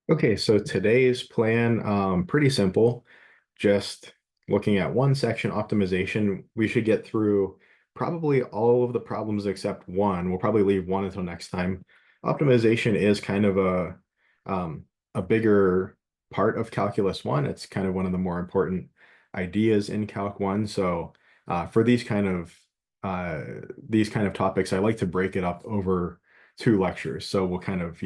Okay, so today's plan, pretty simple. Just looking at one section, optimization. We should get through probably all of the problems except one. We'll probably leave one until next time. Optimization is kind of a bigger part of Calculus 1. It's kind of one of the more important ideas in Calc 1. So for uh, these kind of topics, I like to break it up over two lectures. So we'll kind of,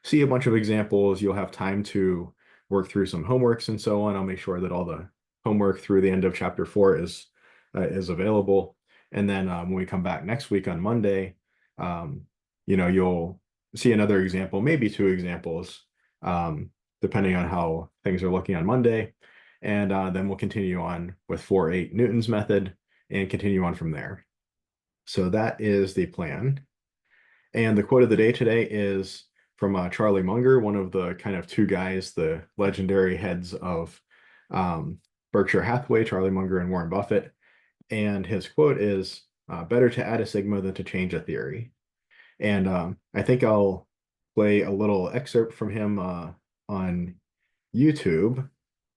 see a bunch of examples. You'll have time to work through some homeworks and so on. I'll make sure that all the homework through the end of chapter 4 is available. And then when we come back next week on Monday, um, you'll see another example, maybe two examples, depending on how things are looking on Monday. And then we'll continue on with 4.8 Newton's method and continue on from there. So that is the plan. And the quote of the day today is from Charlie Munger, one of the kind of two guys, the legendary heads of um, Berkshire Hathaway, Charlie Munger and Warren Buffett. And his quote is, better to add a sigma than to change a theory. And I think I'll play a little excerpt from him on YouTube.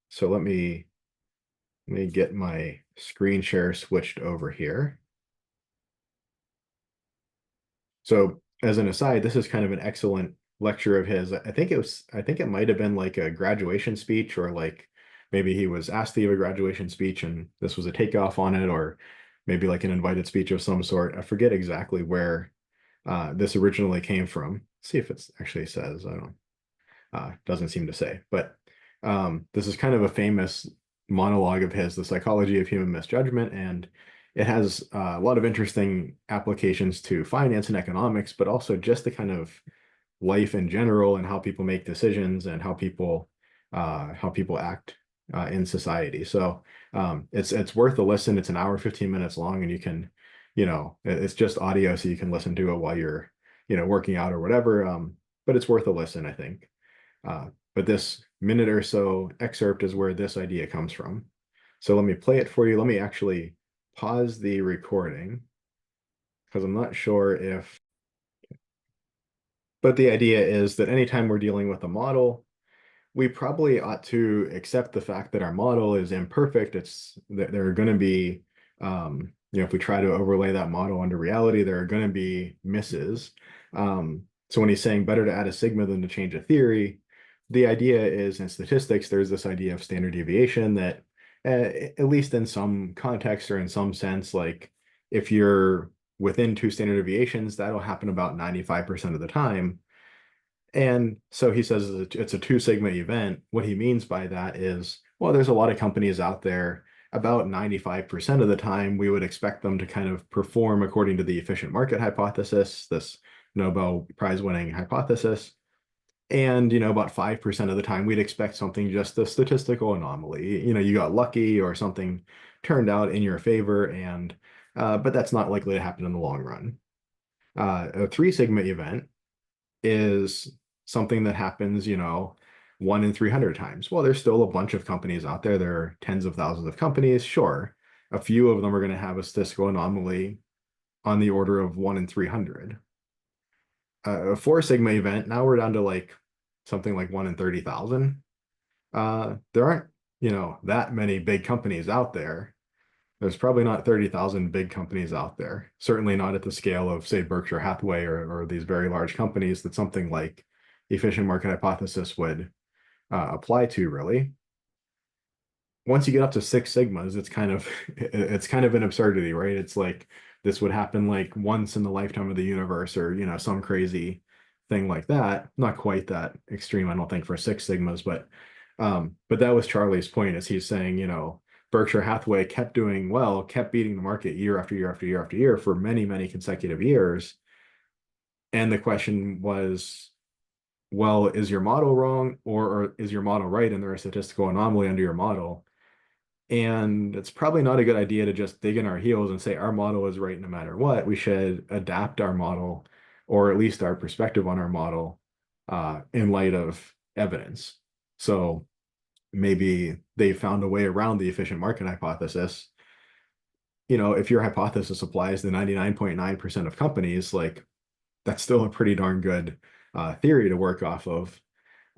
So let me get my screen share switched over here. So as an aside, this is kind of an excellent lecture of his. I think it might have been like a graduation speech, or like maybe he was asked to give a graduation speech and this was a takeoff on it, or maybe like an invited speech of some sort. I forget exactly where this originally came from. Let's see if it actually says. I don't doesn't seem to say, but this is kind of a famous monologue of his, The Psychology of Human Misjudgment, and it has a lot of interesting applications to finance and economics, but also just the kind of life in general and how people make decisions and how people act in society. So it's worth a listen. It's an hour, 15 minutes long, and you can, it's just audio, so you can listen to it while you're, working out or whatever. But it's worth a listen, I think. But this minute or so excerpt is where this idea comes from. So let me play it for you. Let me actually pause the recording because I'm not sure if, but the idea is that anytime we're dealing with a model, we probably ought to accept the fact that our model is imperfect. It's that there are going to be, if we try to overlay that model onto reality, there are going to be misses. So when he's saying better to add a sigma than to change a theory, the idea is in statistics, there's this idea of standard deviation that, at least in some context or in some sense, like if you're within two standard deviations, that'll happen about 95% of the time. And so he says it's a two sigma event. What he means by that is, well, there's a lot of companies out there. About 95% of the time, we would expect them to kind of perform according to the efficient market hypothesis, this Nobel Prize winning hypothesis. And, about 5% of the time, we'd expect something just a statistical anomaly. You got lucky or something turned out in your favor, and but that's not likely to happen in the long run. A three sigma event is something that happens, 1 in 300 times. Well, there's still a bunch of companies out there. There are tens of thousands of companies. Sure, a few of them are going to have a statistical anomaly on the order of 1 in 300. A four sigma event, now we're down to like something like 1 in 30,000. There aren't, that many big companies out there. There's probably not 30,000 big companies out there. Certainly not at the scale of, say, Berkshire Hathaway or these very large companies that something like efficient market hypothesis would apply to, really. Once you get up to six sigmas, it's kind of an absurdity, right? It's like this would happen like once in the lifetime of the universe, or some crazy thing like that. Not quite that extreme, I don't think, for six sigmas, but that was Charlie's point, is he's saying, Berkshire Hathaway kept doing well, kept beating the market year after year after year after year for many, many consecutive years. And the question was, well, is your model wrong, or is your model right and there a statistical anomaly under your model? And it's probably not a good idea to just dig in our heels and say our model is right no matter what. We should adapt our model, or at least our perspective on our model, in light of evidence. So maybe they found a way around the efficient market hypothesis. If your hypothesis applies to 99.9% of companies, like that's still a pretty darn good theory to work off of.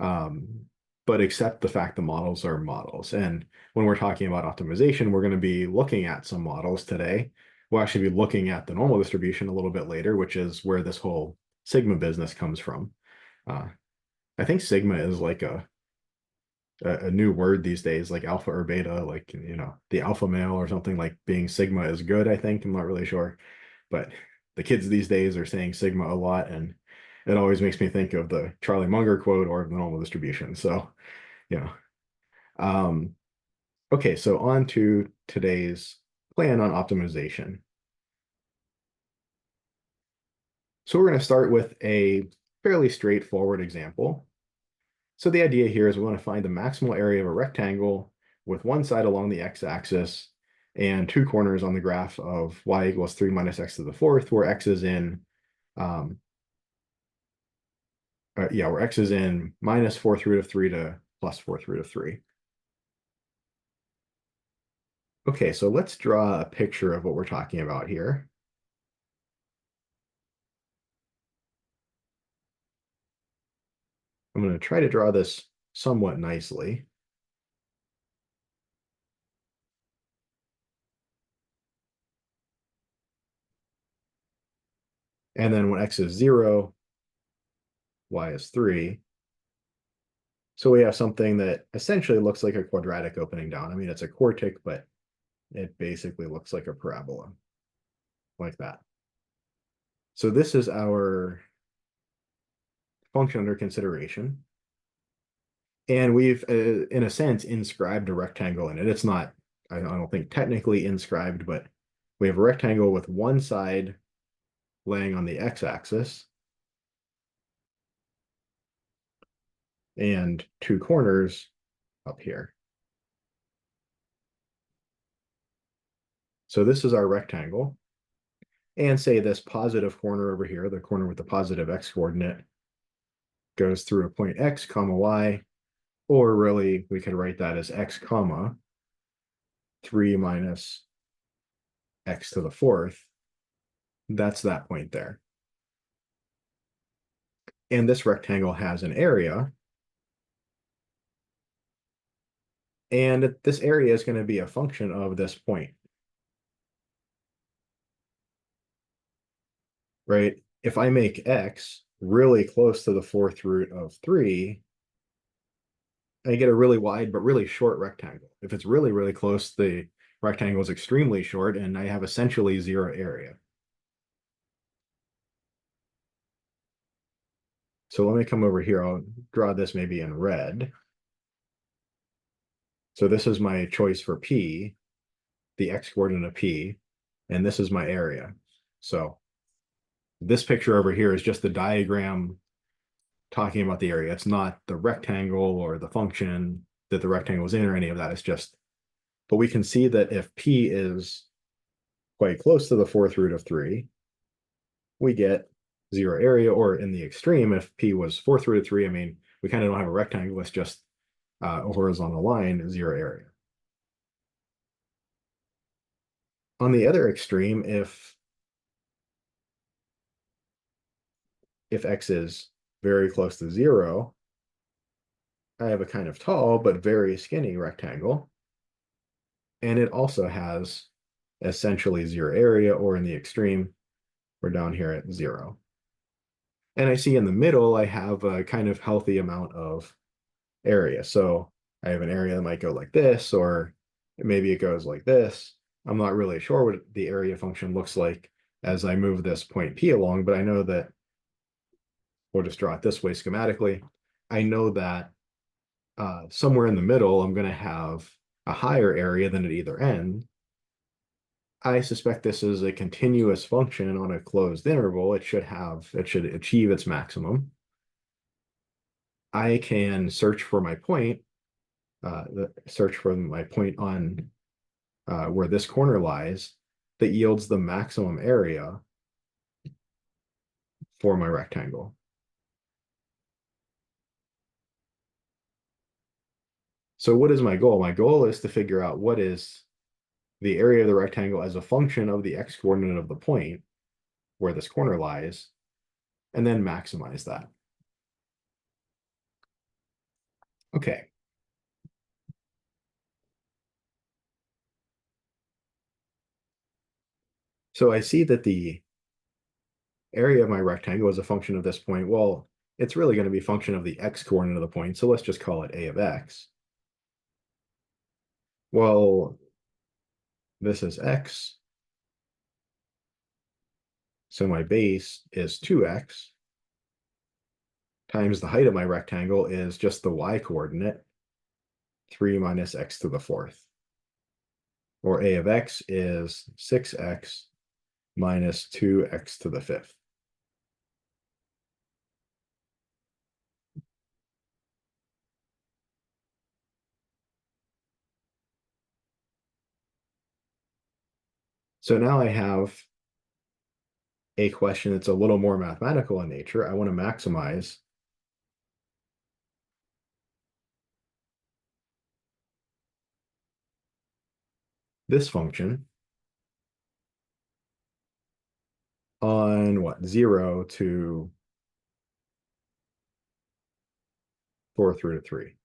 but accept the fact the models are models. And when we're talking about optimization, we're going to be looking at some models today. We'll actually be looking at the normal distribution a little bit later, which is where this whole sigma business comes from. I think sigma is like a new word these days, like alpha or beta, like, the alpha male or something, like being sigma is good, I think. I'm not really sure. But the kids these days are saying sigma a lot, and it always makes me think of the Charlie Munger quote or the normal distribution. So, you know. Um, okay, so on to today's plan on optimization. So we're going to start with a fairly straightforward example. So the idea here is we want to find the maximal area of a rectangle with one side along the x-axis and two corners on the graph of y equals 3 minus x to the fourth, where x is in where x is in minus fourth root of 3 to plus fourth root of 3. Okay, so let's draw a picture of what we're talking about here. I'm going to try to draw this somewhat nicely. And then when x is 0, y is 3. So we have something that essentially looks like a quadratic opening down. I mean, it's a quartic, but it basically looks like a parabola, like that. So this is our function under consideration. And we've, in a sense, inscribed a rectangle in it. It's not, I don't think technically inscribed, but we have a rectangle with one side laying on the x-axis and two corners up here. So this is our rectangle. And say this positive corner over here, the corner with the positive x coordinate, goes through a point x comma y, or really we could write that as x comma 3 minus x to the fourth. That's that point there. And this rectangle has an area. And this area is going to be a function of this point. Right? If I make x really close to the fourth root of 3, I get a really wide but really short rectangle. If it's really, really close, the rectangle is extremely short, and I have essentially 0 area. So let me come over here. I'll draw this maybe in red. So this is my choice for P, the x coordinate of P, and this is my area. So this picture over here is just the diagram talking about the area. It's not the rectangle or the function that the rectangle is in or any of that. It's just, but we can see that if P is quite close to the fourth root of 3, we get 0 area, or in the extreme, if P was fourth root of 3, I mean, we kind of don't have a rectangle, it's just a horizontal line, 0 area. On the other extreme, if x is very close to 0, I have a kind of tall but very skinny rectangle. And it also has essentially 0 area, or in the extreme, we're down here at 0. And I see in the middle, I have a kind of healthy amount of area. So I have an area that might go like this, or maybe it goes like this. I'm not really sure what the area function looks like as I move this point P along, but I know that, we'll just draw it this way schematically. I know that somewhere in the middle, I'm going to have a higher area than at either end. I suspect this is a continuous function on a closed interval. It should achieve its maximum. I can search for my point, on where this corner lies, that yields the maximum area for my rectangle. So what is my goal? My goal is to figure out what is the area of the rectangle as a function of the x coordinate of the point where this corner lies, and then maximize that. Okay. So I see that the area of my rectangle is a function of this point. Well, it's really going to be a function of the x coordinate of the point. So let's just call it a of x. Well, this is x. So my base is 2x times the height of my rectangle is just the y coordinate, 3 minus x to the fourth. Or a of x is 6x minus 2x to the fifth. So now I have a question that's a little more mathematical in nature. I want to maximize this function on what, 0 to fourth root of 3.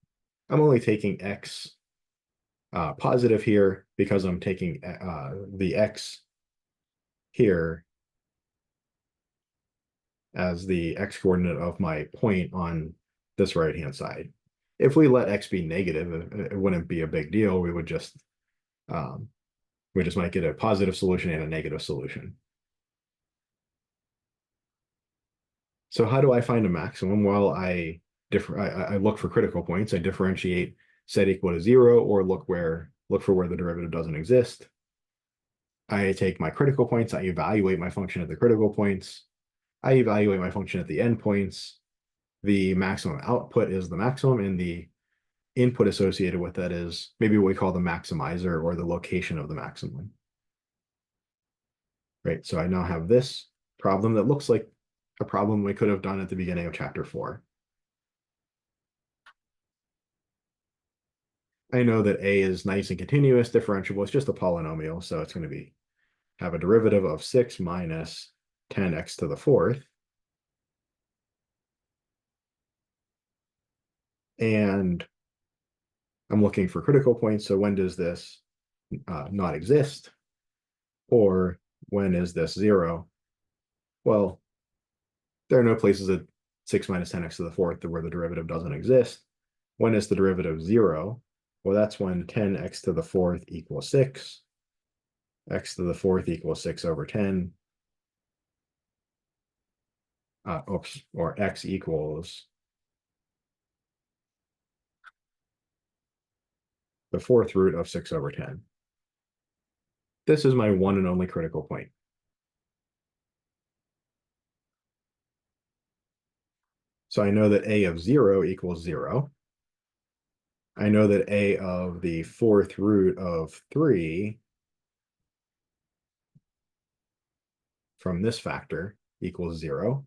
I'm only taking x positive here because I'm taking the x here as the x coordinate of my point on this right-hand side. If we let x be negative, it wouldn't be a big deal. We just might get a positive solution and a negative solution. So how do I find a maximum? Well, I look for critical points. I differentiate set equal to 0 or look for where the derivative doesn't exist. I take my critical points. I evaluate my function at the critical points. I evaluate my function at the endpoints. The maximum output is the maximum, and the input associated with that is maybe what we call the maximizer or the location of the maximum. Right, so I now have this problem that looks like a problem we could have done at the beginning of chapter 4. I know that a is nice and continuous, differentiable. It's just a polynomial, so it's going to have a derivative of 6 minus 10x to the fourth. And I'm looking for critical points. So when does this not exist? Or when is this 0? Well, there are no places at 6 minus 10x to the fourth where the derivative doesn't exist. When is the derivative 0? Well, that's when 10x to the fourth equals 6. X to the fourth equals 6 over 10. Or x equals the fourth root of 6 over 10. This is my one and only critical point. So I know that a of 0 equals 0. I know that a of the fourth root of 3 from this factor equals 0.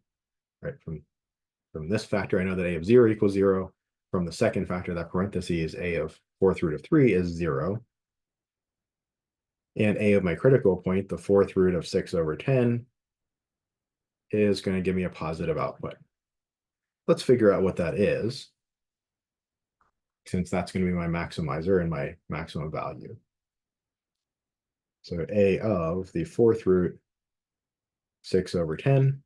Right, from this factor, I know that a of 0 equals 0. From the second factor, that parentheses, a of fourth root of 3 is 0. And a of my critical point, the fourth root of 6 over 10, is going to give me a positive output. Let's figure out what that is, since that's going to be my maximizer and my maximum value. So a of the fourth root 6 over 10.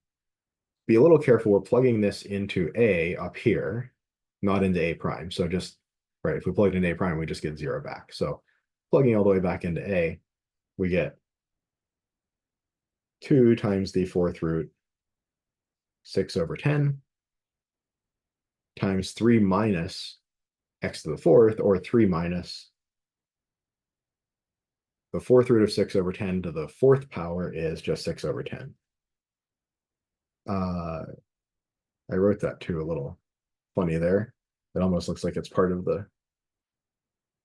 Be a little careful. We're plugging this into a up here, not into a prime. So just, right, if we plug it into a prime, we just get 0 back. So plugging all the way back into a, we get 2 times the fourth root 6 over 10 times 3 minus x to the fourth, or 3 minus the fourth root of 6 over 10 to the fourth power is just 6 over 10. I wrote that too a little funny there. It almost looks like it's part of the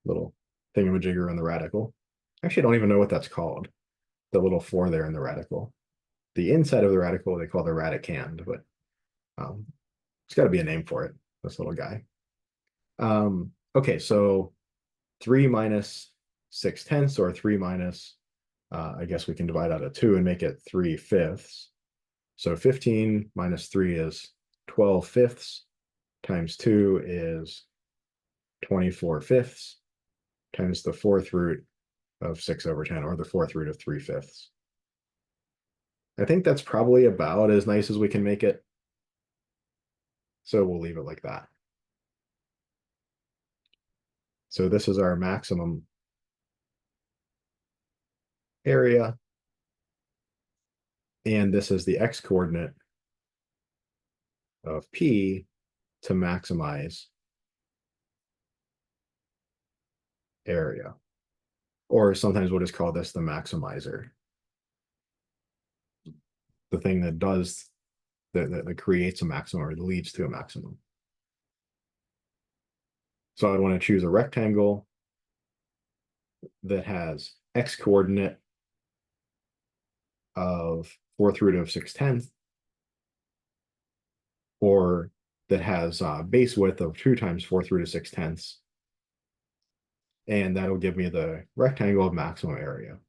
little thingamajigger in the radical. Actually, I don't even know what that's called. The little 4 there in the radical. The inside of the radical they call the radicand, but it's got to be a name for it, this little guy. Okay, so 3 minus 6/10, or 3 minus, I guess we can divide out of 2 and make it 3/5. So 15 minus 3 is 12/5, times 2 is 24/5 times the fourth root of 6/10, or the fourth root of 3/5. I think that's probably about as nice as we can make it. So we'll leave it like that. So this is our maximum area. And this is the x coordinate of P to maximize area. Or sometimes we'll just call this the maximizer. The thing that does, that creates a maximum or leads to a maximum. So I'd want to choose a rectangle that has x coordinate of fourth root of 6/10, or that has base width of 2 times fourth root of 6/10. And that'll give me the rectangle of maximum area.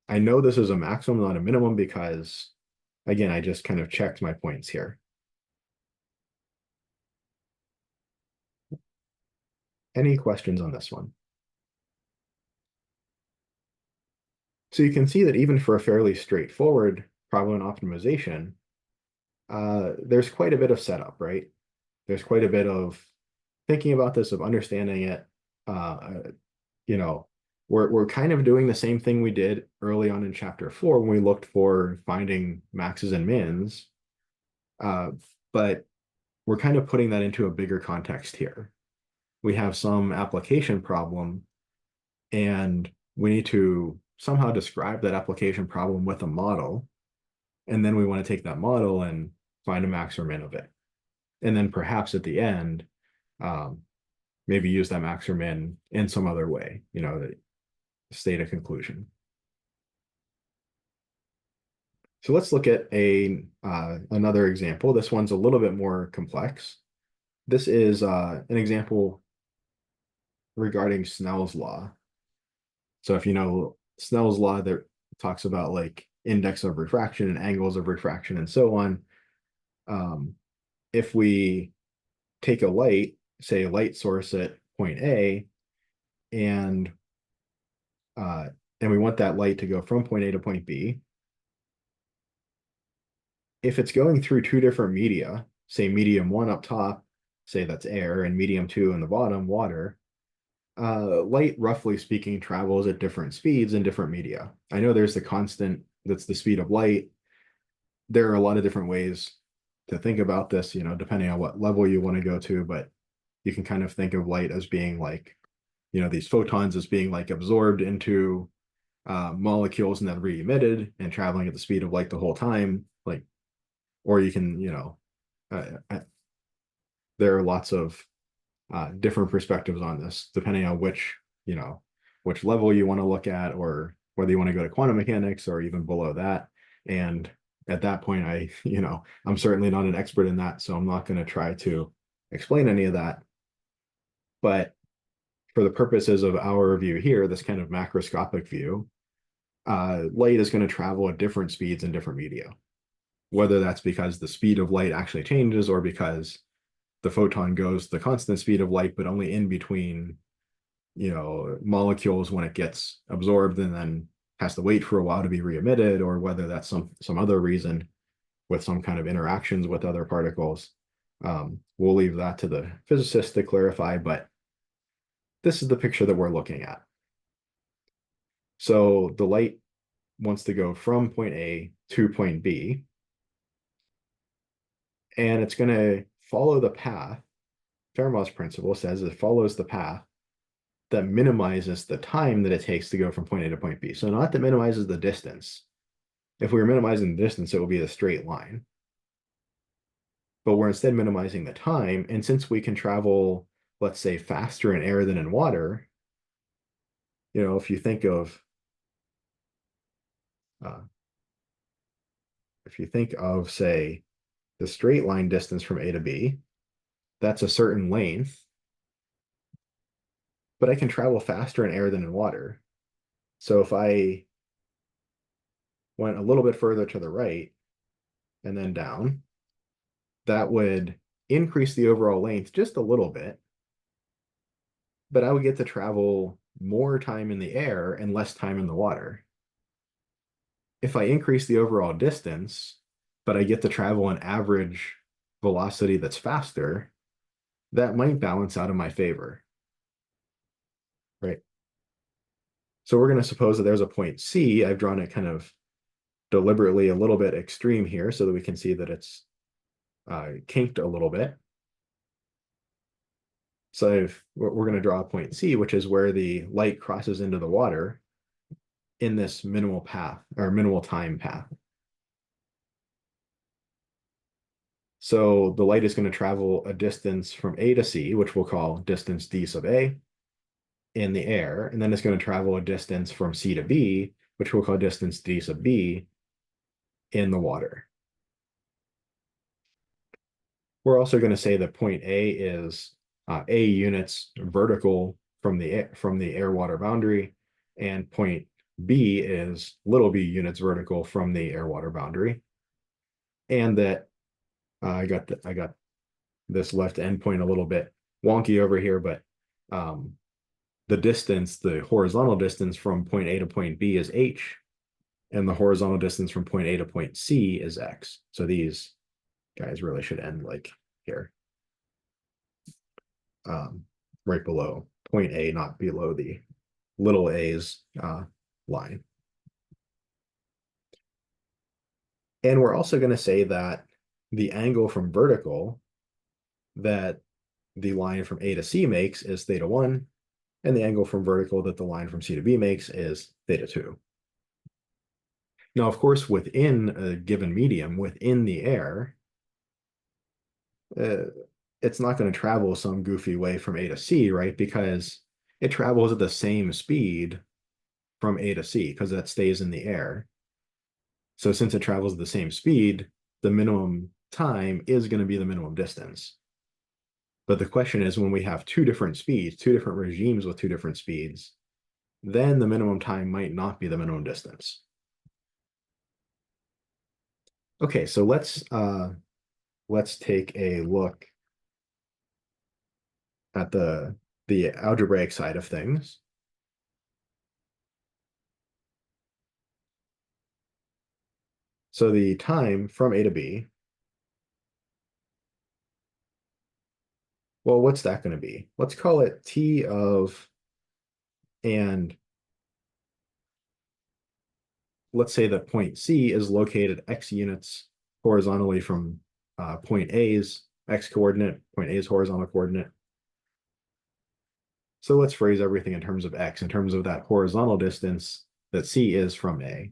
I know this is a maximum, not a minimum, because, again, I just kind of checked my points here. Any questions on this one? So you can see that even for a fairly straightforward problem optimization, there's quite a bit of setup, right? There's quite a bit of thinking about this, of understanding it. You know, we're kind of doing the same thing we did early on in chapter 4 when we looked for finding maxes and mins, but we're kind of putting that into a bigger context here. We have some application problem, and we need to somehow describe that application problem with a model. And then we want to take that model and find a max or min of it. And then perhaps at the end, maybe use that max or min in some other way, to state a conclusion. So let's look at another example. This one's a little bit more complex. This is an example regarding Snell's law. So if you know Snell's law, that talks about like index of refraction and angles of refraction and so on. If we take a light, say a light source at point A, and we want that light to go from point A to point B, if it's going through two different media, say medium 1 up top, say that's air, and medium 2 in the bottom, water, light, roughly speaking, travels at different speeds in different media. I know there's the constant that's the speed of light. There are a lot of different ways to think about this, depending on what level you want to go to, but you can kind of think of light as being like, these photons as being like absorbed into molecules and then re-emitted and traveling at the speed of light the whole time. Like, or you can, there are lots of different perspectives on this, depending on which level you want to look at, or whether you want to go to quantum mechanics or even below that. And at that point, I'm certainly not an expert in that, so I'm not going to try to explain any of that. But for the purposes of our view here, this kind of macroscopic view, light is going to travel at different speeds in different media, whether that's because the speed of light actually changes, or because the photon goes the constant speed of light, but only in between, molecules when it gets absorbed and then has to wait for a while to be re-emitted, or whether that's some other reason with some kind of interactions with other particles. We'll leave that to the physicists to clarify, but this is the picture that we're looking at. So the light wants to go from point A to point B, and it's going to follow the path. Fermat's principle says it follows the path that minimizes the time that it takes to go from point A to point B. So not that minimizes the distance. If we were minimizing the distance, it would be a straight line. But we're instead minimizing the time. And since we can travel, let's say, faster in air than in water, if you think of say, the straight line distance from A to B, that's a certain length, but I can travel faster in air than in water. So if I went a little bit further to the right and then down, that would increase the overall length just a little bit, but I would get to travel more time in the air and less time in the water. If I increase the overall distance, but I get to travel an average velocity that's faster, that might balance out in my favor, right? So we're going to suppose that there's a point C. I've drawn it kind of deliberately a little bit extreme here so that we can see that it's kinked a little bit. So we're going to draw a point C, which is where the light crosses into the water in this minimal path or minimal time path. So the light is going to travel a distance from A to C, which we'll call distance d sub A in the air, and then it's going to travel a distance from C to B, which we'll call distance d sub B in the water. We're also going to say that point A is A units vertical from the air-water boundary, and point B is little b units vertical from the air-water boundary, and that I got this left endpoint a little bit wonky over here, but the distance, the horizontal distance from point A to point B is h, and the horizontal distance from point A to point C is x. So these guys really should end like here, right below point A, not below the little a's line. And we're also going to say that the angle from vertical that the line from A to C makes is theta 1, and the angle from vertical that the line from C to B makes is theta 2. Now, of course, within a given medium, within the air, it's not going to travel some goofy way from A to C, right? Because it travels at the same speed from A to C because that stays in the air. So since it travels at the same speed, the minimum time is going to be the minimum distance. But the question is, when we have two different speeds, two different regimes with two different speeds, then the minimum time might not be the minimum distance. Okay, so let's take a look at the algebraic side of things. So the time from A to B, well, what's that going to be? Let's call it t of, and let's say that point C is located x units horizontally from point A's x coordinate, point A's horizontal coordinate. So let's phrase everything in terms of x, in terms of that horizontal distance that C is from A.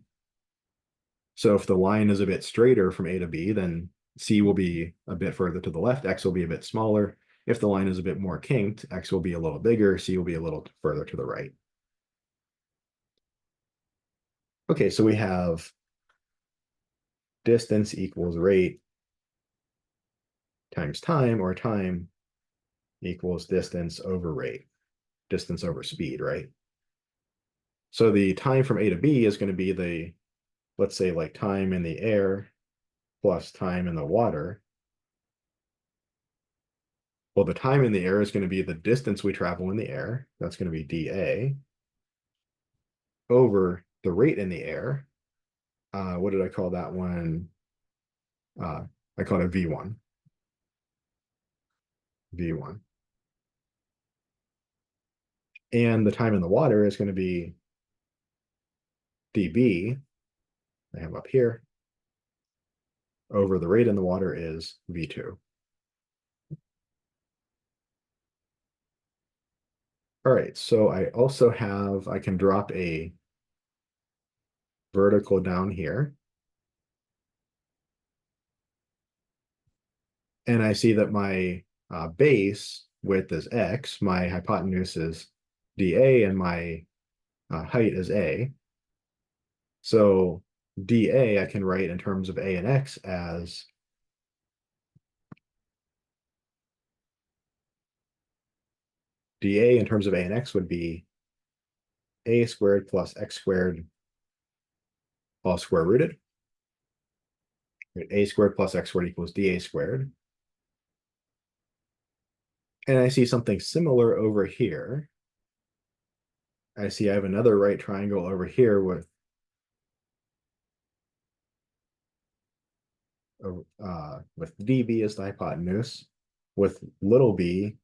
So if the line is a bit straighter from A to B, then C will be a bit further to the left, x will be a bit smaller. If the line is a bit more kinked, x will be a little bigger, C will be a little further to the right. Okay, so we have distance equals rate times time, or time equals distance over rate, distance over speed, right? So the time from A to B is going to be the, let's say, like time in the air plus time in the water. Well, the time in the air is going to be the distance we travel in the air. That's going to be dA over the rate in the air. What did I call that one? I call it V1. V1. And the time in the water is going to be dB, I have up here, over the rate in the water is V2. All right, so I also have, I can drop a vertical down here. And I see that my base width is x, my hypotenuse is dA, and my height is a. So dA I can write in terms of a and x as dA in terms of a and x would be a squared plus x squared all square rooted. A squared plus x squared equals dA squared. And I see something similar over here. I see I have another right triangle over here with DB as the hypotenuse, with little b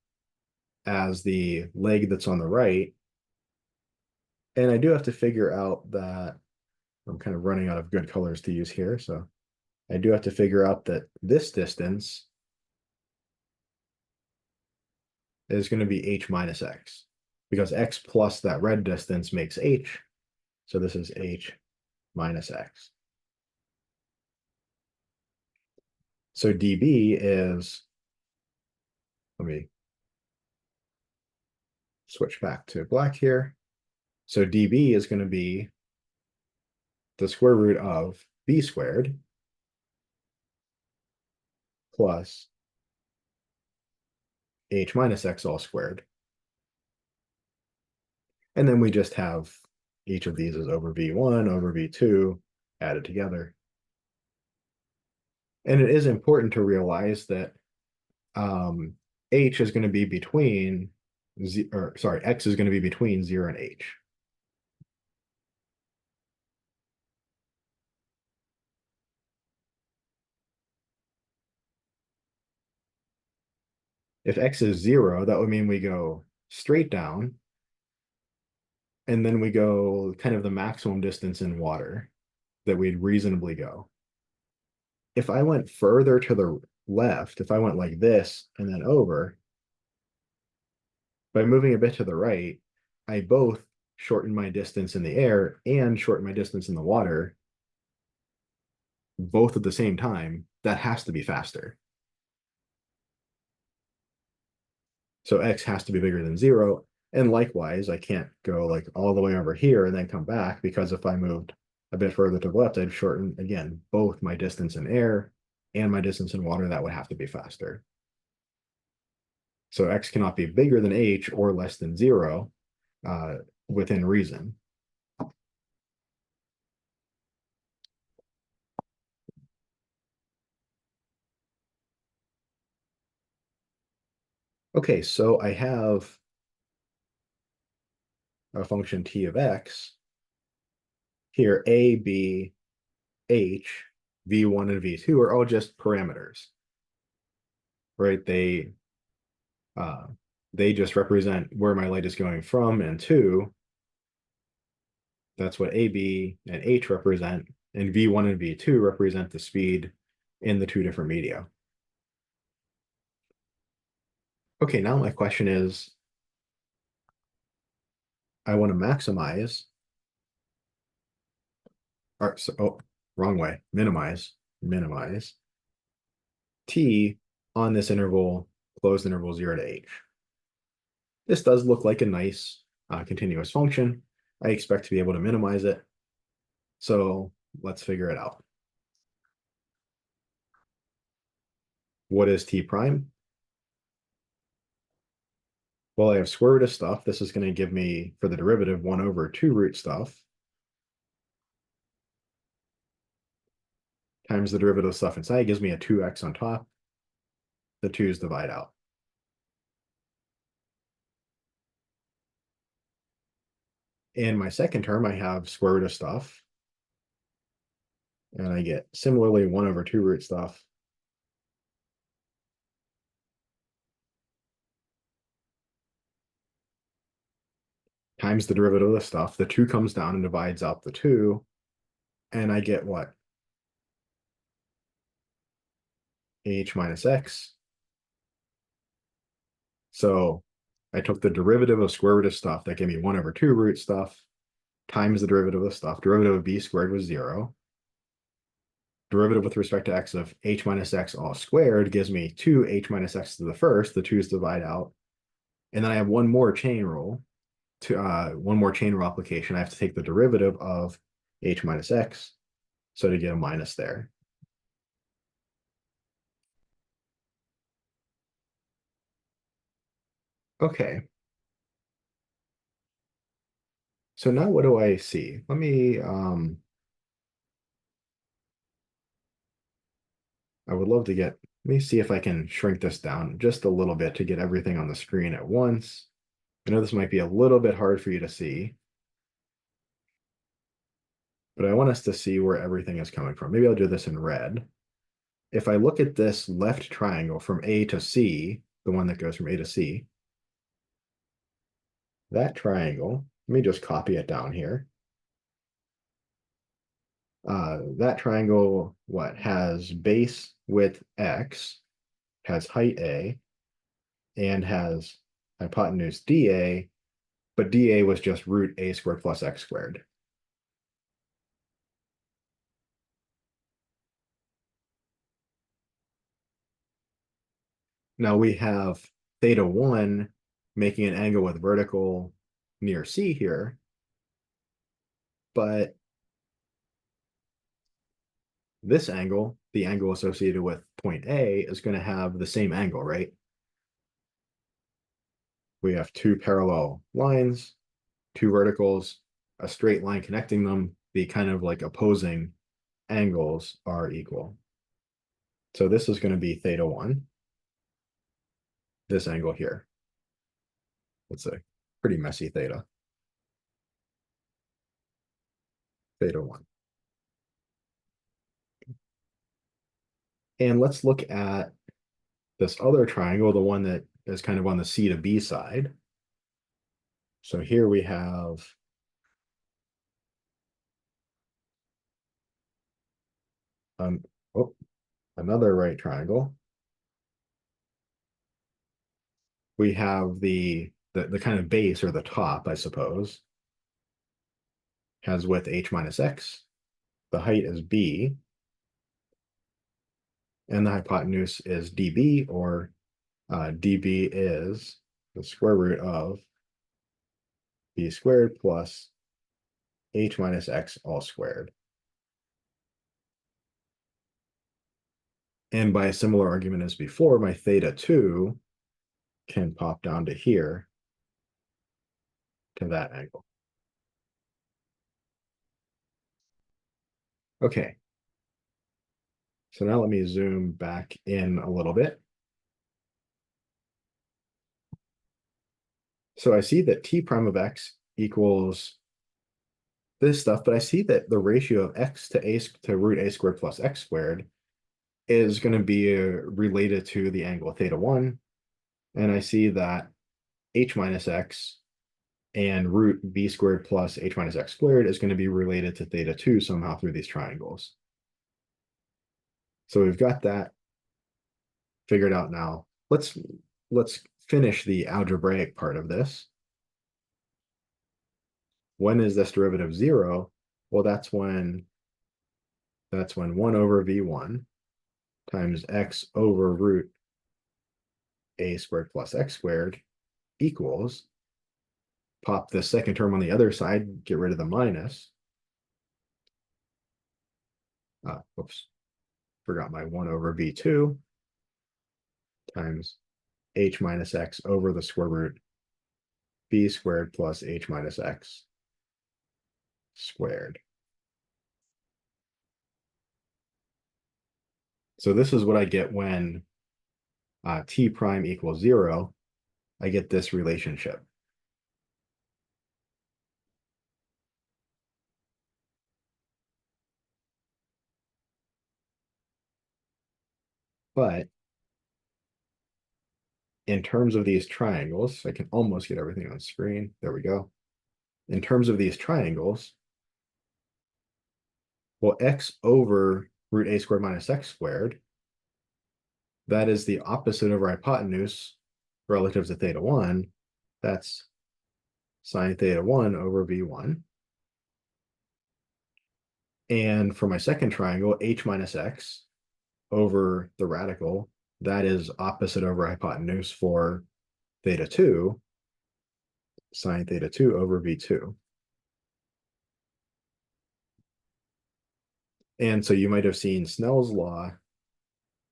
as the leg that's on the right. And I do have to figure out that I'm kind of running out of good colors to use here. So I do have to figure out that this distance is going to be h minus x, because x plus that red distance makes h. So this is h minus x. So dB is, let me switch back to black here. So dB is going to be the square root of b squared plus h minus x all squared. And then we just have each of these is over v1 over v2 added together. And it is important to realize that h is going to be between, x is going to be between 0 and h. If x is 0, that would mean we go straight down, and then we go kind of the maximum distance in water that we'd reasonably go. If I went further to the left, if I went like this and then over, by moving a bit to the right, I both shorten my distance in the air and shorten my distance in the water, both at the same time. That has to be faster. So x has to be bigger than 0. And likewise, I can't go like all the way over here and then come back, because if I moved a bit further to the left, I'd shorten, again, both my distance in air and my distance in water. That would have to be faster. So x cannot be bigger than h or less than 0 within reason. Okay, so I have a function t of x. Here, a, b, h, v1, and v2 are all just parameters, right? They just represent where my light is going from and to. That's what a, b, and h represent, and v1 and v2 represent the speed in the two different media. Okay, now my question is, I want to maximize, or wrong way, minimize t on this interval, closed interval 0 to h. This does look like a nice continuous function. I expect to be able to minimize it. So let's figure it out. What is t prime? Well, I have square root of stuff. This is going to give me, for the derivative, 1 over 2 root stuff times the derivative of stuff inside gives me a 2x on top. The 2's divide out. In my second term, I have square root of stuff. And I get similarly 1 over 2 root stuff times the derivative of the stuff. The 2 comes down and divides out the 2. And I get what? H minus x. So I took the derivative of square root of stuff. That gave me 1 over 2 root stuff times the derivative of the stuff. Derivative of b squared was 0. Derivative with respect to x of h minus x all squared gives me 2h minus x to the first. The 2's divide out. And then I have one more chain rule. One more chain rule application. I have to take the derivative of h minus x. So to get a minus there. Okay. So now what do I see? Let me, I would love to get Let me see if I can shrink this down just a little bit to get everything on the screen at once. I know this might be a little bit hard for you to see, but I want us to see where everything is coming from. Maybe I'll do this in red. If I look at this left triangle from A to C, the one that goes from A to C, that triangle, let me just copy it down here. That triangle, what, has base width X, has height A, and has hypotenuse dA, but dA was just root A squared plus X squared. Now we have theta 1 making an angle with vertical near C here, but this angle, the angle associated with point A, is going to have the same angle, right? We have two parallel lines, two verticals, a straight line connecting them. The kind of like opposing angles are equal. So this is going to be theta 1, this angle here. It's a pretty messy theta. Theta 1. And let's look at this other triangle, the one that is kind of on the C to B side. So here we have oh, another right triangle. We have the kind of base, or the top, I suppose, has width h minus x. The height is b, and the hypotenuse is db, or db is the square root of b squared plus h minus x all squared. And by a similar argument as before, my theta 2 can pop down to here, to that angle. Okay. So now let me zoom back in a little bit. So I see that t prime of x equals this stuff, but I see that the ratio of x to root a squared plus x squared is going to be related to the angle theta 1. And I see that h minus x and root b squared plus h minus x squared is going to be related to theta 2 somehow through these triangles. So we've got that figured out now. Let's finish the algebraic part of this. When is this derivative 0? Well, that's when 1 over v1 times x over root a squared plus x squared equals, pop the second term on the other side, get rid of the minus. Whoops, forgot my 1 over v2 times h minus x over the square root b squared plus h minus x squared. So this is what I get when t prime equals 0. I get this relationship. But in terms of these triangles, I can almost get everything on screen. There we go. In terms of these triangles, well, x over root a squared minus x squared, that is the opposite of our hypotenuse relative to theta 1. That's sine theta 1 over v1. And for my second triangle, h minus x over the radical, that is opposite over hypotenuse for theta 2, sine theta 2 over v2. And so you might have seen Snell's law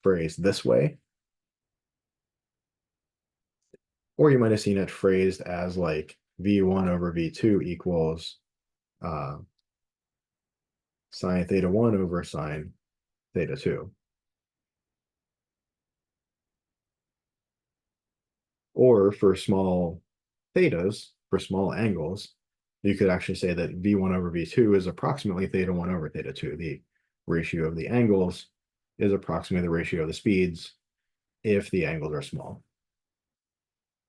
phrased this way, or you might have seen it phrased as like v1 over v2 equals sine theta 1 over sine theta 2. Or for small thetas, for small angles, you could actually say that v1 over v2 is approximately theta 1 over theta 2. The ratio of the angles is approximately the ratio of the speeds if the angles are small.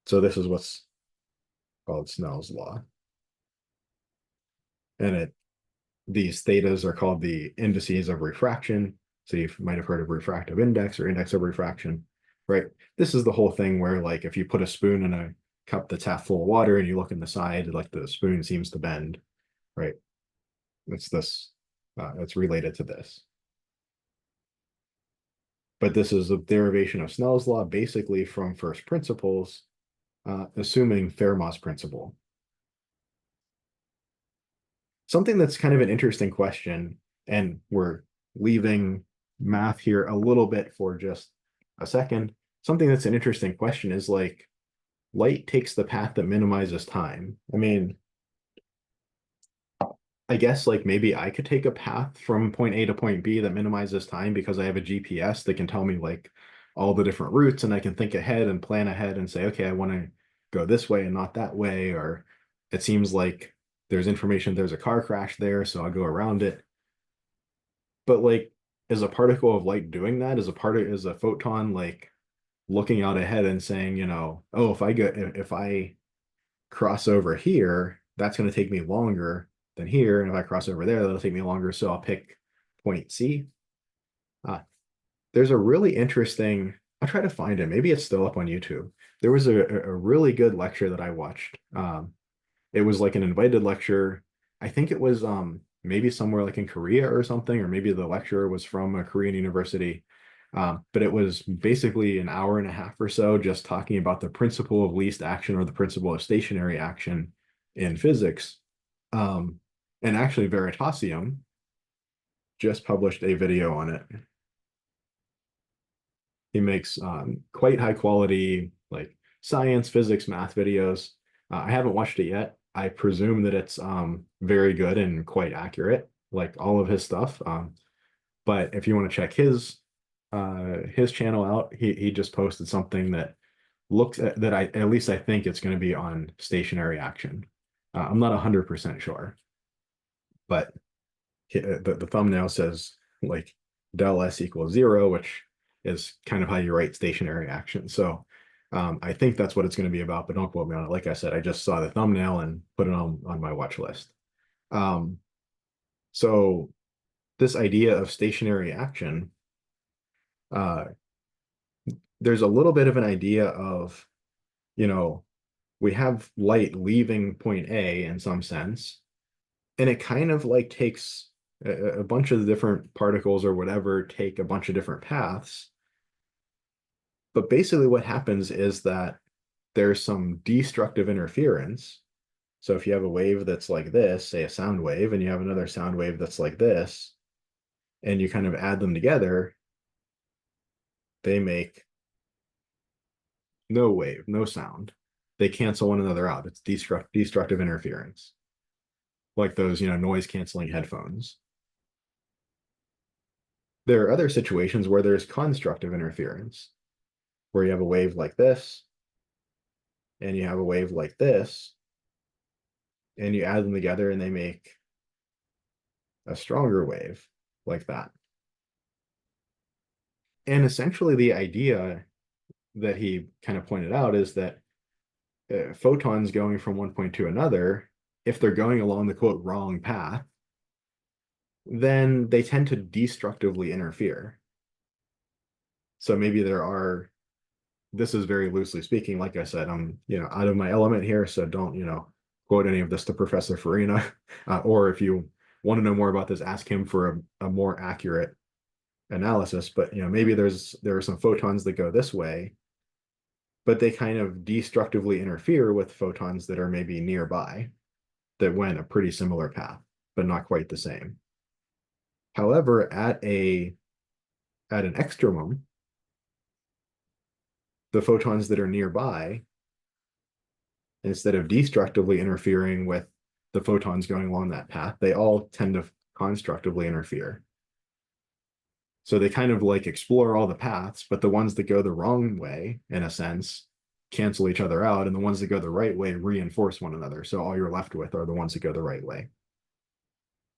So this is what's called Snell's law. And these thetas are called the indices of refraction. So you might have heard of refractive index or index of refraction, right? This is the whole thing where, like, if you put a spoon in a cup that's half full of water and you look in the side, like the spoon seems to bend, right? It's this, it's related to this. But this is a derivation of Snell's law, basically from first principles, assuming Fermat's principle. Something that's kind of an interesting question, and we're leaving math here a little bit for just a second. Something that's an interesting question is, like, light takes the path that minimizes time. I mean, I guess, like, maybe I could take a path from point A to point B that minimizes time because I have a GPS that can tell me, like, all the different routes, and I can think ahead and plan ahead and say, okay, I want to go this way and not that way. Or it seems like there's information, there's a car crash there, so I'll go around it. But, like, is a particle of light doing that? Is a photon, like, looking out ahead and saying, oh, if I cross over here, that's going to take me longer than here. And if I cross over there, that'll take me longer. So I'll pick point C. There's a really interesting, I'll try to find it. Maybe it's still up on YouTube. There was a really good lecture that I watched. It was like an invited lecture. I think it was maybe somewhere like in Korea or something, or maybe the lecturer was from a Korean university. But it was basically an hour and a half or so just talking about the principle of least action, or the principle of stationary action in physics. And actually, Veritasium just published a video on it. He makes quite high quality, like, science, physics, math videos. I haven't watched it yet. I presume that it's very good and quite accurate, like all of his stuff. But if you want to check his channel out, he just posted something that looks that at least I think it's going to be on stationary action. I'm not 100% sure, but the thumbnail says, like, del S equals 0, which is kind of how you write stationary action. So I think that's what it's going to be about, but don't quote me on it. Like I said, I just saw the thumbnail and put it on my watch list. So this idea of stationary action, there's a little bit of an idea of, we have light leaving point A in some sense, and it kind of, like, takes a bunch of the different particles or whatever take a bunch of different paths. But basically what happens is that there's some destructive interference. So if you have a wave that's like this, say a sound wave, and you have another sound wave that's like this, and you kind of add them together, they make no wave, no sound. They cancel one another out. It's destructive interference, like those, noise canceling headphones. There are other situations where there's constructive interference, where you have a wave like this, and you have a wave like this, and you add them together and they make a stronger wave like that. And essentially the idea that he kind of pointed out is that photons going from one point to another, if they're going along the quote wrong path, then they tend to destructively interfere. So maybe this is very loosely speaking, like I said, I'm, out of my element here, so don't, quote any of this to Professor Farina. Or if you want to know more about this, ask him for a more accurate analysis. But, maybe there are some photons that go this way, but they kind of destructively interfere with photons that are maybe nearby, that went a pretty similar path, but not quite the same. However, at an extremum, the photons that are nearby, instead of destructively interfering with the photons going along that path, they all tend to constructively interfere. So they kind of, like, explore all the paths, but the ones that go the wrong way, in a sense, cancel each other out, and the ones that go the right way reinforce one another. So all you're left with are the ones that go the right way.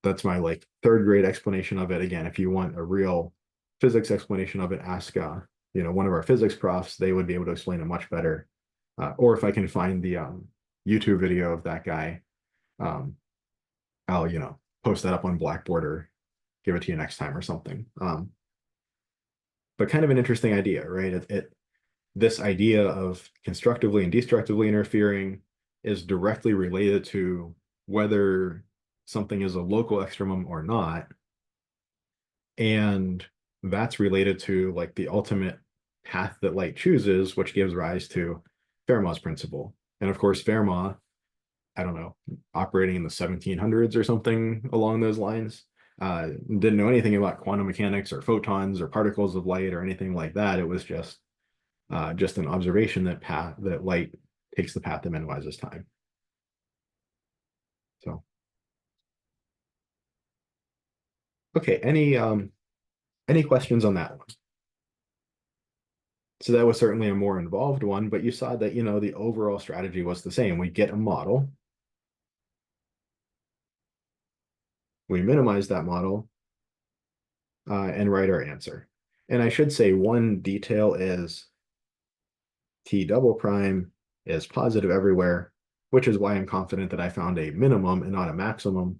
That's my like third grade explanation of it. Again, if you want a real physics explanation of it, ask one of our physics profs. They would be able to explain it much better. Or if I can find the YouTube video of that guy, um, I'll post that up on Blackboard or give it to you next time or something. But kind of an interesting idea, right? This idea of constructively and destructively interfering is directly related to whether something is a local extremum or not. And that's related to like the ultimate path that light chooses, which gives rise to Fermat's principle. And of course, Fermat, I don't know, operating in the 1700s or something along those lines, didn't know anything about quantum mechanics or photons or particles of light or anything like that. It was just an observation that light takes the path that minimizes time. So, okay, any questions on that one? So that was certainly a more involved one, but you saw that, the overall strategy was the same. We get a model, we minimize that model, and write our answer. And I should say one detail is T double prime is positive everywhere, which is why I'm confident that I found a minimum and not a maximum.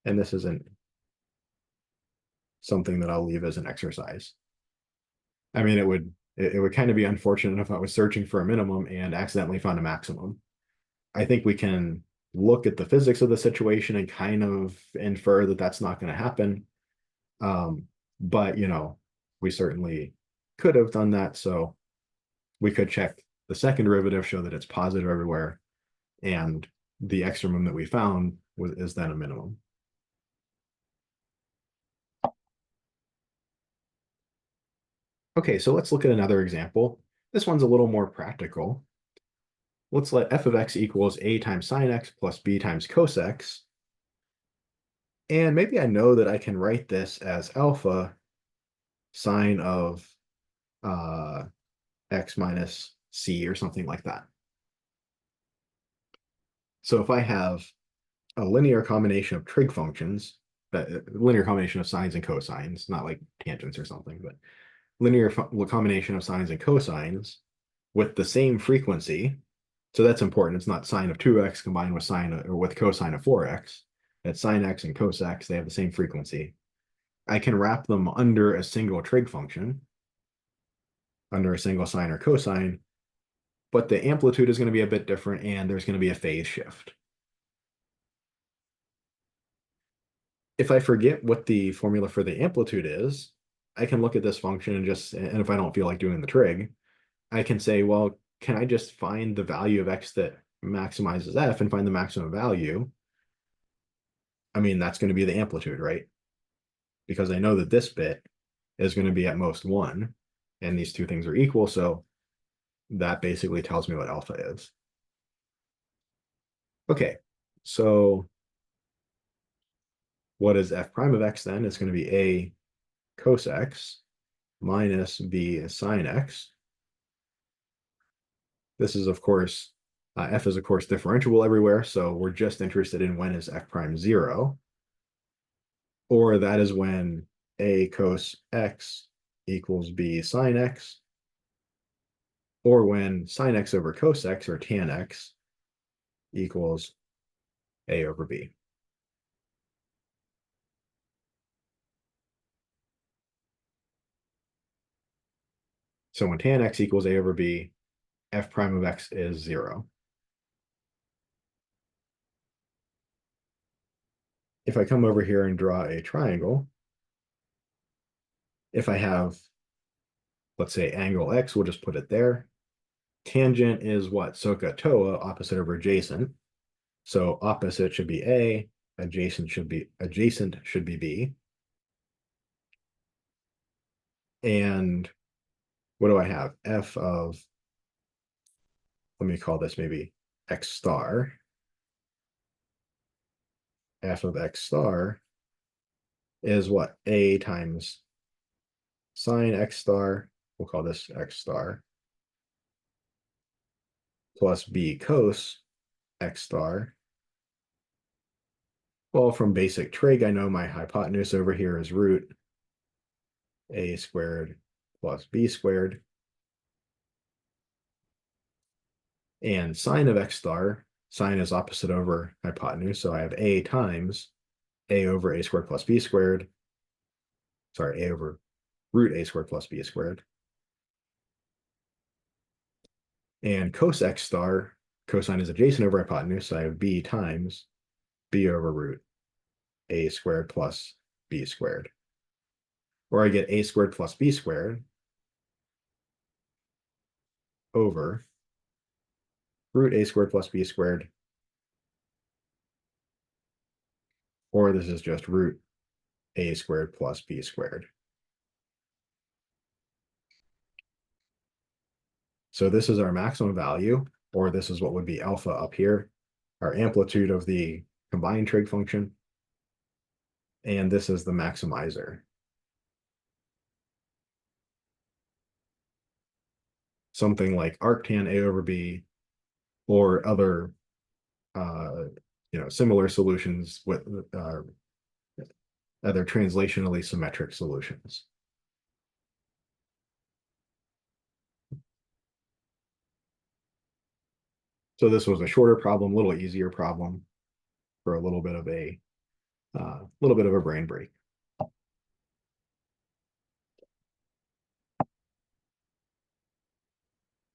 And this isn't something that I'll leave as an exercise. I mean, it would kind of be unfortunate if I was searching for a minimum and accidentally found a maximum. I think we can look at the physics of the situation and kind of infer that that's not going to happen. But we certainly could have done that. So we could check the second derivative, show that it's positive everywhere, and the extremum that we found is then a minimum. Okay, so let's look at another example. This one's a little more practical. Let's let f of x equals a times sine x plus b times cos x. And maybe I know that I can write this as alpha sine of x minus c or something like that. So if I have a linear combination of trig functions, linear combination of sines and cosines, not like tangents or something, but linear combination of sines and cosines with the same frequency. So that's important. It's not sine of 2x combined with sine or with cosine of 4x. That's sine x and cos x. They have the same frequency. I can wrap them under a single trig function, under a single sine or cosine, but the amplitude is going to be a bit different and there's going to be a phase shift. If I forget what the formula for the amplitude is, I can look at this function and if I don't feel like doing the trig, I can say, well, can I just find the value of x that maximizes f and find the maximum value? I mean, that's going to be the amplitude, right? Because I know that this bit is going to be at most 1, and these two things are equal, so that basically tells me what alpha is. Okay, so what is f prime of x then? It's going to be a cos x minus b sine x. This is, of course, f is, of course, differentiable everywhere, so we're just interested in when is f prime 0. Or that is when a cos x equals b sine x, or when sine x over cos x or tan x equals a over b. So when tan x equals a over b, f prime of x is 0. If I come over here and draw a triangle, if I have, let's say, angle x, we'll just put it there. Tangent is what? SOHCAHTOA, opposite over adjacent. So opposite should be A, adjacent should be B. And what do I have? F of, let me call this maybe x star. F of x star is what? A times sine x star. We'll call this x star. plus b cos x star. Well, from basic trig, I know my hypotenuse over here is root a squared plus b squared. And sine of x star, sine is opposite over hypotenuse, so I have a times a over a squared plus b squared. Sorry, a over root a squared plus b squared. And cos x star, cosine is adjacent over hypotenuse, so I have b times b over root a squared plus b squared. Or I get a squared plus b squared over root a squared plus b squared. Or this is just root a squared plus b squared. So this is our maximum value, or this is what would be alpha up here, our amplitude of the combined trig function. And this is the maximizer. Something like arctan A over B, or other similar solutions with other translationally symmetric solutions. So this was a shorter problem, a little easier problem for a little bit of a brain break.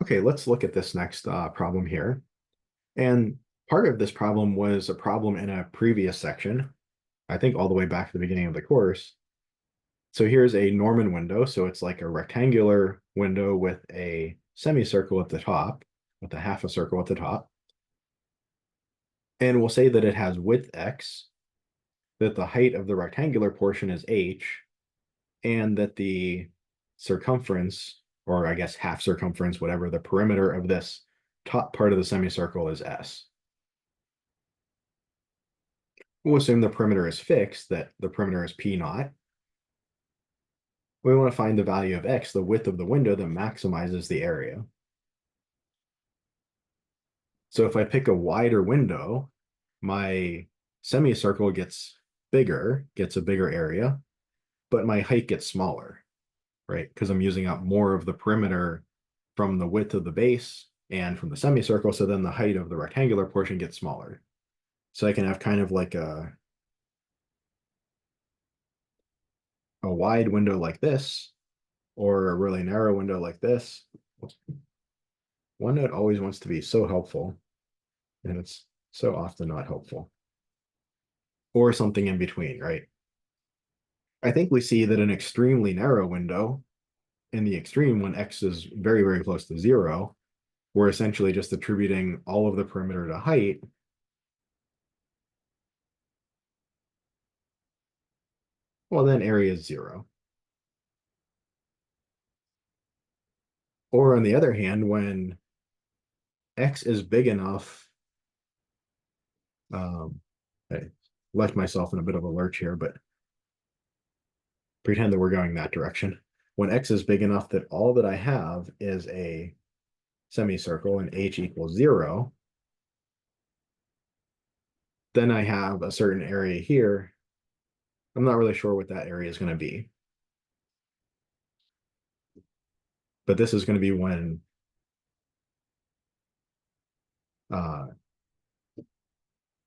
Okay, let's look at this next problem here. And part of this problem was a problem in a previous section, I think all the way back to the beginning of the course. So here's a Norman window. So it's like a rectangular window with a semicircle at the top, with a half a circle at the top. And we'll say that it has width x, that the height of the rectangular portion is h, and that the circumference, or I guess half circumference, whatever, the perimeter of this top part of the semicircle is s. We'll assume the perimeter is fixed, that the perimeter is p naught. We want to find the value of x, the width of the window that maximizes the area. So if I pick a wider window, my semicircle gets bigger, gets a bigger area, but my height gets smaller, right? Because I'm using up more of the perimeter from the width of the base and from the semicircle, so then the height of the rectangular portion gets smaller. So I can have kind of like a wide window like this, or a really narrow window like this. OneNote always wants to be so helpful, and it's so often not helpful. Or something in between, right? I think we see that an extremely narrow window, in the extreme when x is very, very close to 0, we're essentially just attributing all of the perimeter to height. Well, then area is 0. Or on the other hand, when x is big enough, I left myself in a bit of a lurch here, but pretend that we're going that direction. When x is big enough that all that I have is a semicircle and h equals 0, then I have a certain area here. I'm not really sure what that area is going to be. But this is going to be when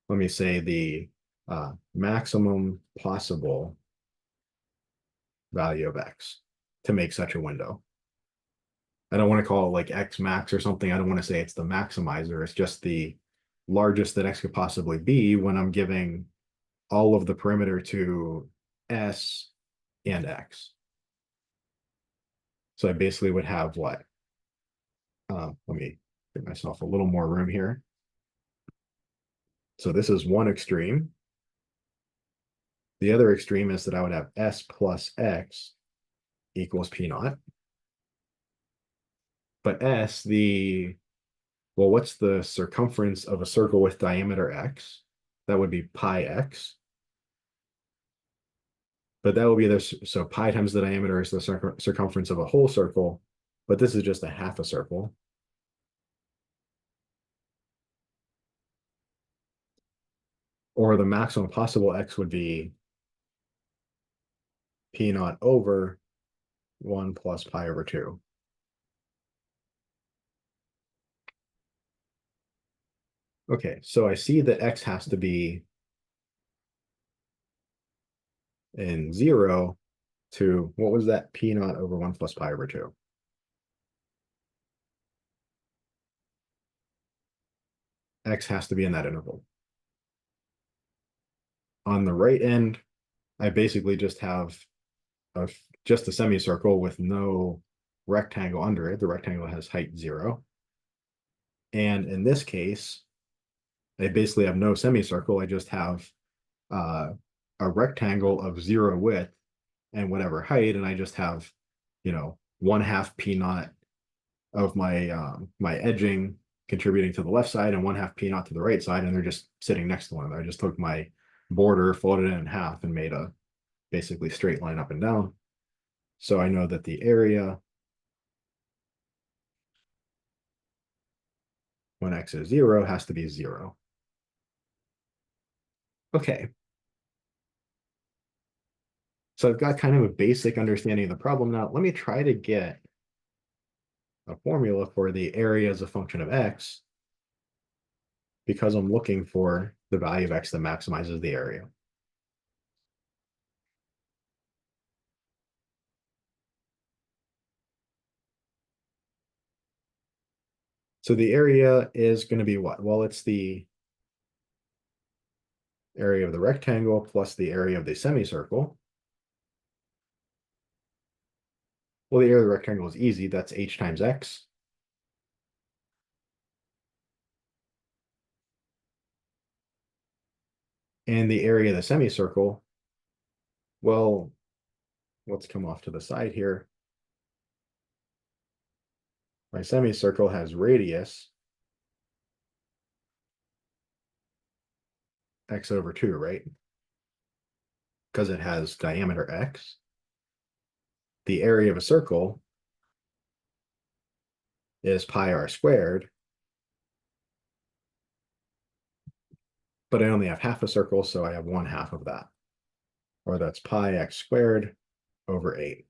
let me say the maximum possible value of x to make such a window. I don't want to call it like x max or something. I don't want to say it's the maximizer. It's just the largest that x could possibly be when I'm giving all of the perimeter to s and x. So I basically would have what? Let me give myself a little more room here. So this is one extreme. The other extreme is that I would have s plus x equals p naught. But s, well, what's the circumference of a circle with diameter x? That would be pi x. But that will be this, so pi times the diameter is the circumference of a whole circle, but this is just a half a circle. or the maximum possible x would be p naught over 1 plus pi over 2. Okay, so I see that x has to be in 0 to, what was that, p naught over 1 plus pi over 2? X has to be in that interval. On the right end, I basically just have a, just a semicircle with no rectangle under it. The rectangle has height 0. And in this case, I basically have no semicircle. I just have uh, a rectangle of 0 width and whatever height, and I just have, 1/2 p naught of my edging contributing to the left side and 1/2 p naught to the right side, and they're just sitting next to one another. I just took my border, folded it in half, and made a basically straight line up and down. So I know that the area when x is 0 has to be 0. Okay. So I've got kind of a basic understanding of the problem now. Let me try to get a formula for the area as a function of x, because I'm looking for the value of x that maximizes the area. So the area is going to be what? Well, it's the area of the rectangle plus the area of the semicircle. Well, the area of the rectangle is easy. That's h times x. And the area of the semicircle, well, let's come off to the side here. My semicircle has radius x over 2, right? Because it has diameter x. The area of a circle is pi r squared, but I only have half a circle, so I have 1/2 of that, or that's pi x squared over 8.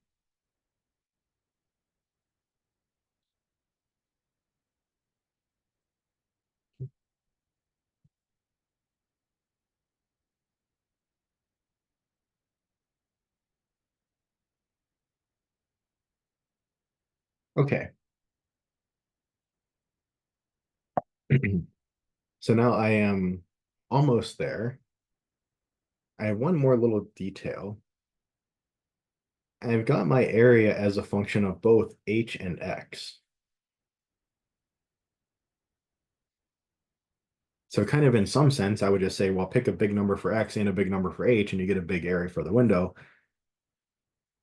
Okay. So now I am almost there. I have one more little detail. I've got my area as a function of both h and x. So kind of in some sense, I would just say, well, pick a big number for x and a big number for h, and you get a big area for the window.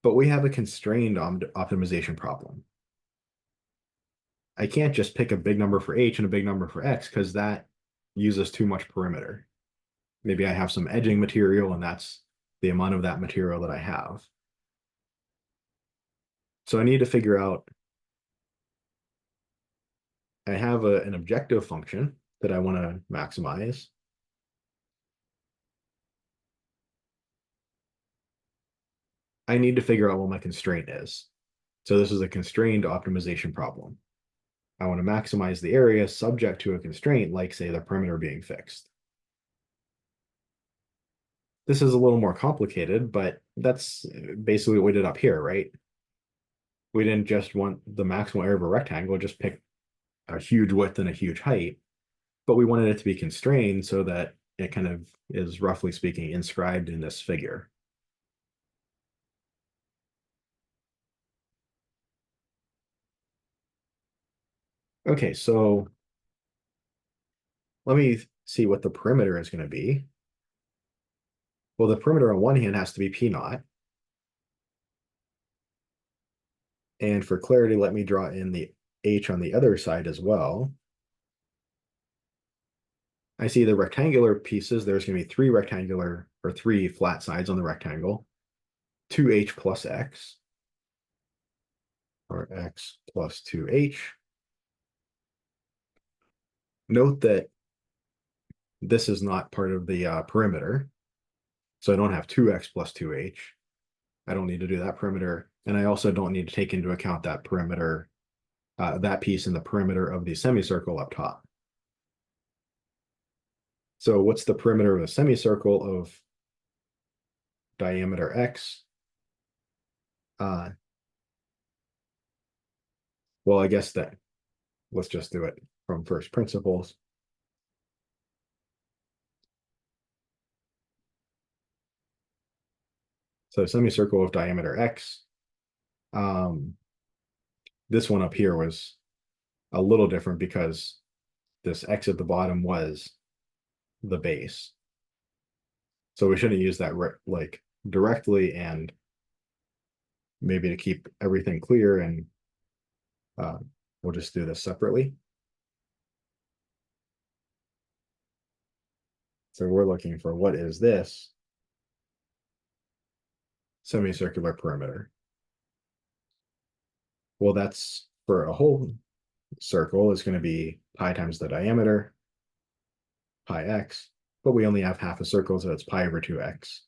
But we have a constrained optimization problem. I can't just pick a big number for h and a big number for x, because that uses too much perimeter. Maybe I have some edging material, and that's the amount of that material that I have. So I need to figure out, I have an objective function that I want to maximize. I need to figure out what my constraint is. So this is a constrained optimization problem. I want to maximize the area subject to a constraint, like say the perimeter being fixed. This is a little more complicated, but that's basically what we did up here, right? We didn't just want the maximal area of a rectangle, just pick a huge width and a huge height, but we wanted it to be constrained so that it kind of is, roughly speaking, inscribed in this figure. Okay, so let me see what the perimeter is going to be. Well, the perimeter on one hand has to be p naught. And for clarity, let me draw in the h on the other side as well. I see the rectangular pieces. There's going to be three flat sides on the rectangle. 2h plus x, or x plus 2h. Note that this is not part of the perimeter. So I don't have 2x plus 2h. I don't need to do that perimeter. And I also don't need to take into account that perimeter, that piece in the perimeter of the semicircle up top. So what's the perimeter of a semicircle of diameter x? Well, I guess that let's just do it from first principles. So semicircle of diameter x. This one up here was a little different because this x at the bottom was the base. So we shouldn't use that like directly, and maybe to keep everything clear, and we'll just do this separately. So we're looking for what is this semicircular perimeter? Well, that's for a whole circle is going to be pi times the diameter, pi x, but we only have half a circle, so it's pi over 2x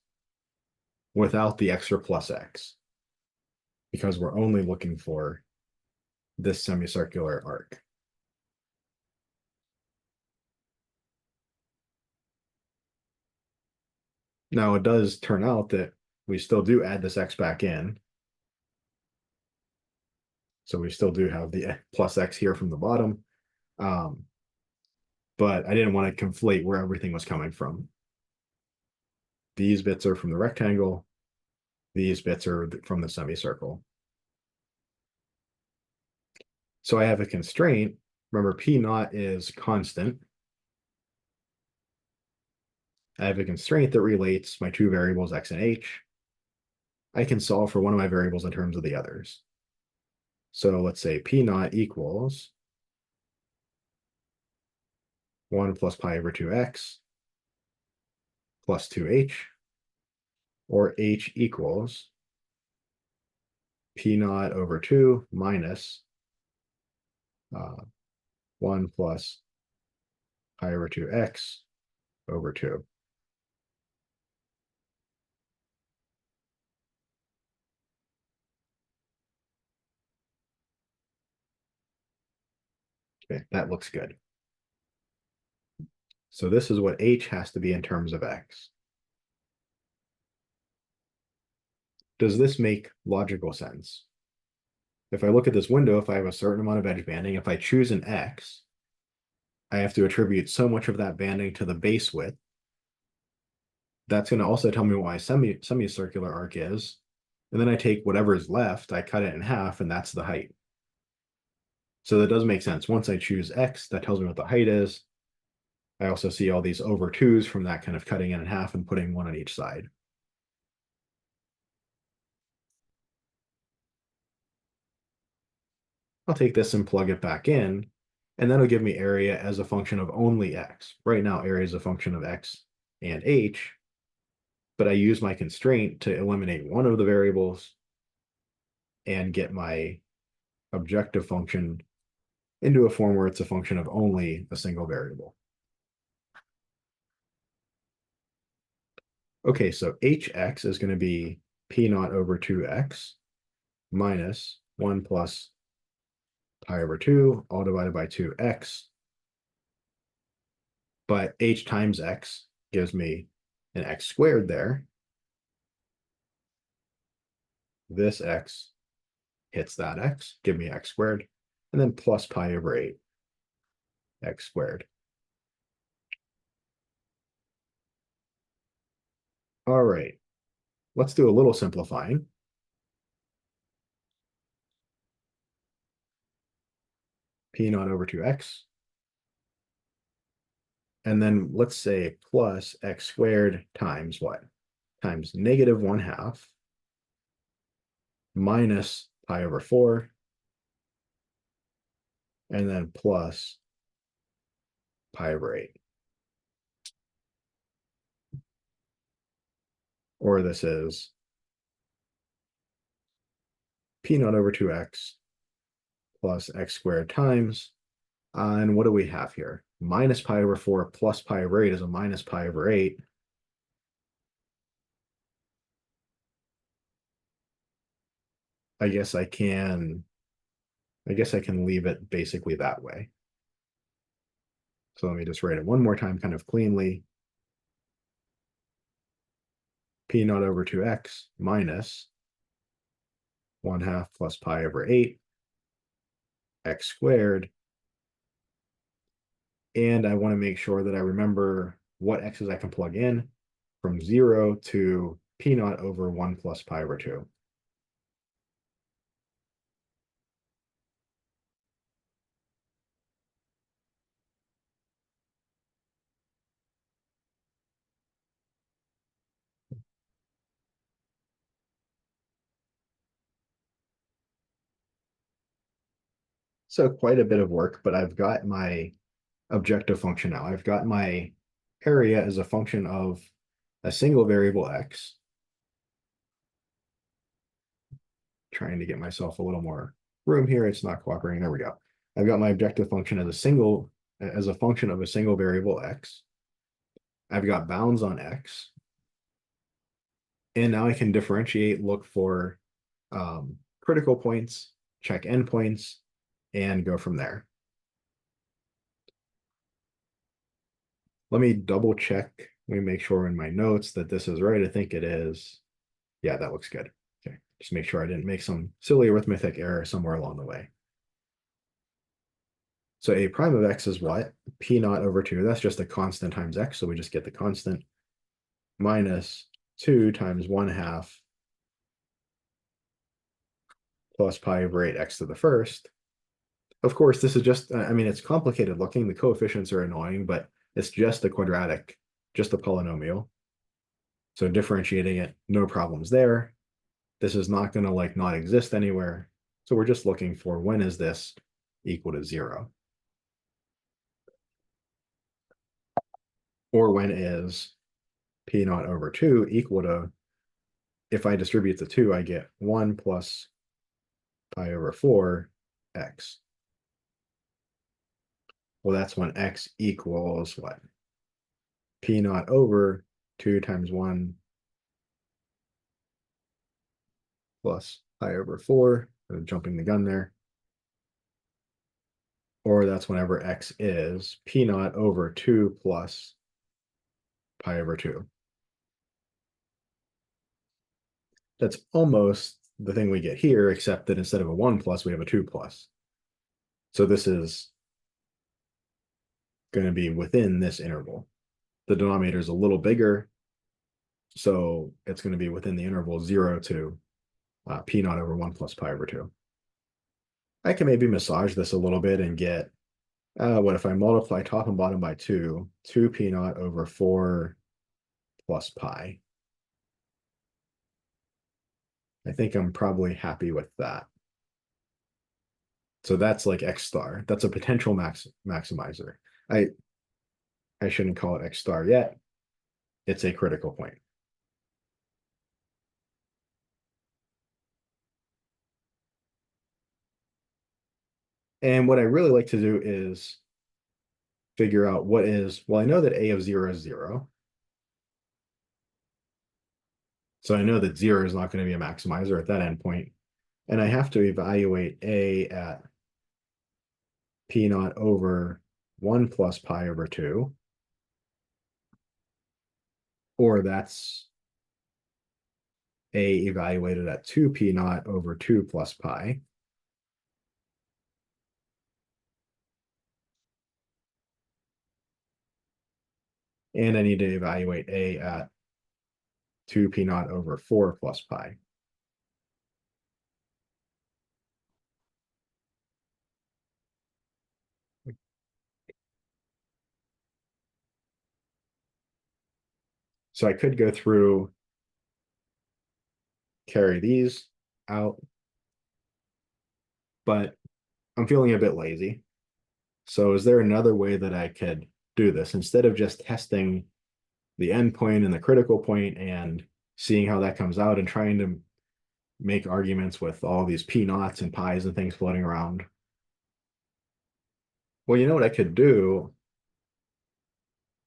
without the extra plus x, because we're only looking for this semicircular arc. Now, it does turn out that we still do add this x back in. So we still do have the plus x here from the bottom. But I didn't want to conflate where everything was coming from. These bits are from the rectangle. These bits are from the semicircle. So I have a constraint. Remember, P naught is constant. I have a constraint that relates my two variables, x and h. I can solve for one of my variables in terms of the others. So let's say P naught equals 1 plus pi over 2x plus 2h, or h equals P naught over 2 minus 1 plus pi over 2x over 2. Okay, that looks good. So this is what h has to be in terms of x. Does this make logical sense? If I look at this window, if I have a certain amount of edge banding, if I choose an x, I have to attribute so much of that banding to the base width. That's going to also tell me what my semicircular arc is. And then I take whatever is left, I cut it in half, and that's the height. So that does make sense. Once I choose x, that tells me what the height is. I also see all these over 2's from that kind of cutting it in half and putting one on each side. I'll take this and plug it back in, and that'll give me area as a function of only x. Right now, area is a function of x and h, but I use my constraint to eliminate one of the variables and get my objective function into a form where it's a function of only a single variable. Okay, so hx is going to be p naught over 2x minus 1 plus pi over 2, all divided by 2x. But h times x gives me an x squared there. This x hits that x, give me x squared, and then plus pi over 8, x squared. All right, let's do a little simplifying. P naught over 2x. And then let's say plus x squared times what? Times negative 1/2 minus pi over 4, and then plus pi over 8. Or this is p naught over 2x plus x squared times, and what do we have here? minus pi over 4 plus pi over 8 is a minus pi over 8. I guess I can leave it basically that way. So let me just write it one more time kind of cleanly. P naught over 2x minus 1/2 plus pi over 8 x squared. And I want to make sure that I remember what x's I can plug in from 0 to p naught over 1 plus pi over 2. So quite a bit of work, but I've got my objective function now. I've got my area as a function of a single variable x. Trying to get myself a little more room here. It's not cooperating. There we go. I've got my objective function as a function of a single variable x. I've got bounds on x. And now I can differentiate, look for critical points, check endpoints, and go from there. Let me double check. Let me make sure in my notes that this is right. I think it is. Yeah, that looks good. Okay, just make sure I didn't make some silly arithmetic error somewhere along the way. So a prime of x is what? P naught over 2. That's just a constant times x, so we just get the constant minus 2 times 1/2 plus pi over 8 x to the first. Of course, this is just, I mean, it's complicated looking. The coefficients are annoying, but it's just a quadratic, just a polynomial. So differentiating it, no problems there. This is not going to like not exist anywhere. So we're just looking for when is this equal to 0? Or when is p naught over 2 equal to, if I distribute the 2, I get 1 plus pi over 4 x. Well, that's when x equals what? P naught over 2 times 1 plus pi over 4. I'm jumping the gun there. Or that's whenever x is p naught over 2 plus pi over 2. That's almost the thing we get here, except that instead of a 1 plus, we have a 2 plus. So this is going to be within this interval. The denominator is a little bigger, so it's going to be within the interval 0 to p naught over 1 plus pi over 2. I can maybe massage this a little bit and get, what if I multiply top and bottom by 2 p naught over 4 plus pi. I think I'm probably happy with that. So that's like x star. That's a potential maximizer. I shouldn't call it x star yet. It's a critical point. And what I really like to do is figure out what is, well, I know that a of 0 is 0. So I know that 0 is not going to be a maximizer at that endpoint. And I have to evaluate a at p naught over 1 plus pi over 2. Or that's a evaluated at 2 p naught over 2 plus pi. And I need to evaluate a at 2 p naught over 4 plus pi. So I could go through, carry these out, but I'm feeling a bit lazy. So is there another way that I could do this instead of just testing the endpoint and the critical point and seeing how that comes out and trying to make arguments with all these p naughts and pi's and things floating around? Well, you know what I could do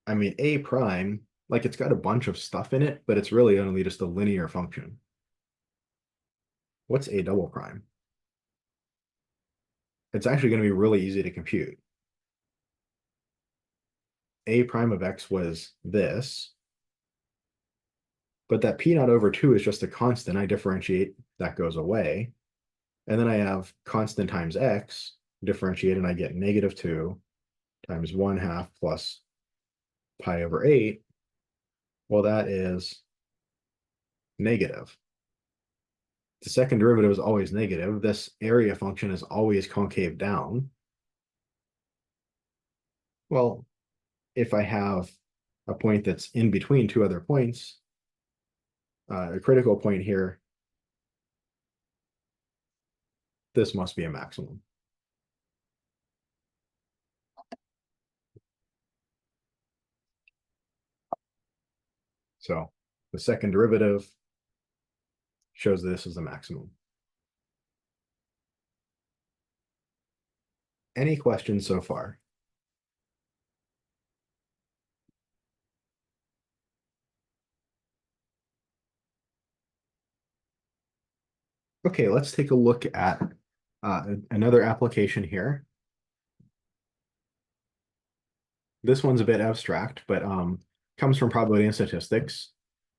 I mean, A prime, like it's got a bunch of stuff in it, but it's really only just a linear function. What's A double prime? It's actually going to be really easy to compute. A prime of x was this, but that p naught over 2 is just a constant. I differentiate, that goes away. And then I have constant times x, differentiate, and I get negative 2 times 1/2 plus pi over 8. Well, that is negative. The second derivative is always negative. This area function is always concave down. Well, if I have a point that's in between two other points, a critical point here, this must be a maximum. So the second derivative shows that this is the maximum. Any questions so far? Okay, let's take a look at another application here. This one's a bit abstract, but comes from probability and statistics,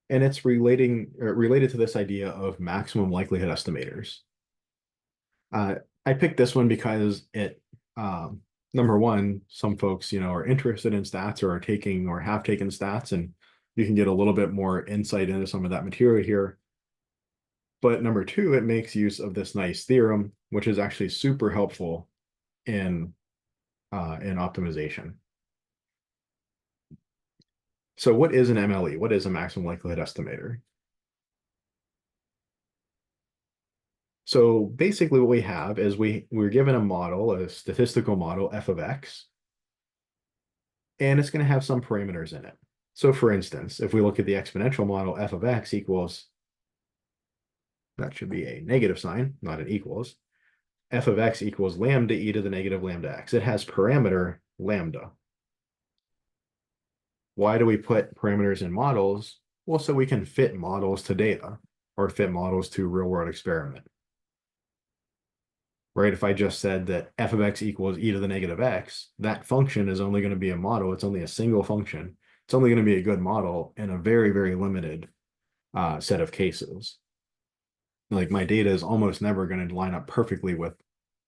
and it's related to this idea of maximum likelihood estimators. I picked this one because it, number one, some folks, are interested in stats or are taking or have taken stats, and you can get a little bit more insight into some of that material here. But number two, it makes use of this nice theorem, which is actually super helpful in optimization. So what is an MLE? What is a maximum likelihood estimator? So basically what we have is we're given a model, a statistical model, f of x, and it's going to have some parameters in it. So for instance, if we look at the exponential model, f of x equals, that should be a negative sign, not an equals, f of x equals lambda e to the negative lambda x. It has parameter lambda. Why do we put parameters in models? Well, so we can fit models to data or fit models to real world experiment. Right? If I just said that f of x equals e to the negative x, that function is only going to be a model. It's only a single function. It's only going to be a good model in a very, very limited set of cases. Like my data is almost never going to line up perfectly with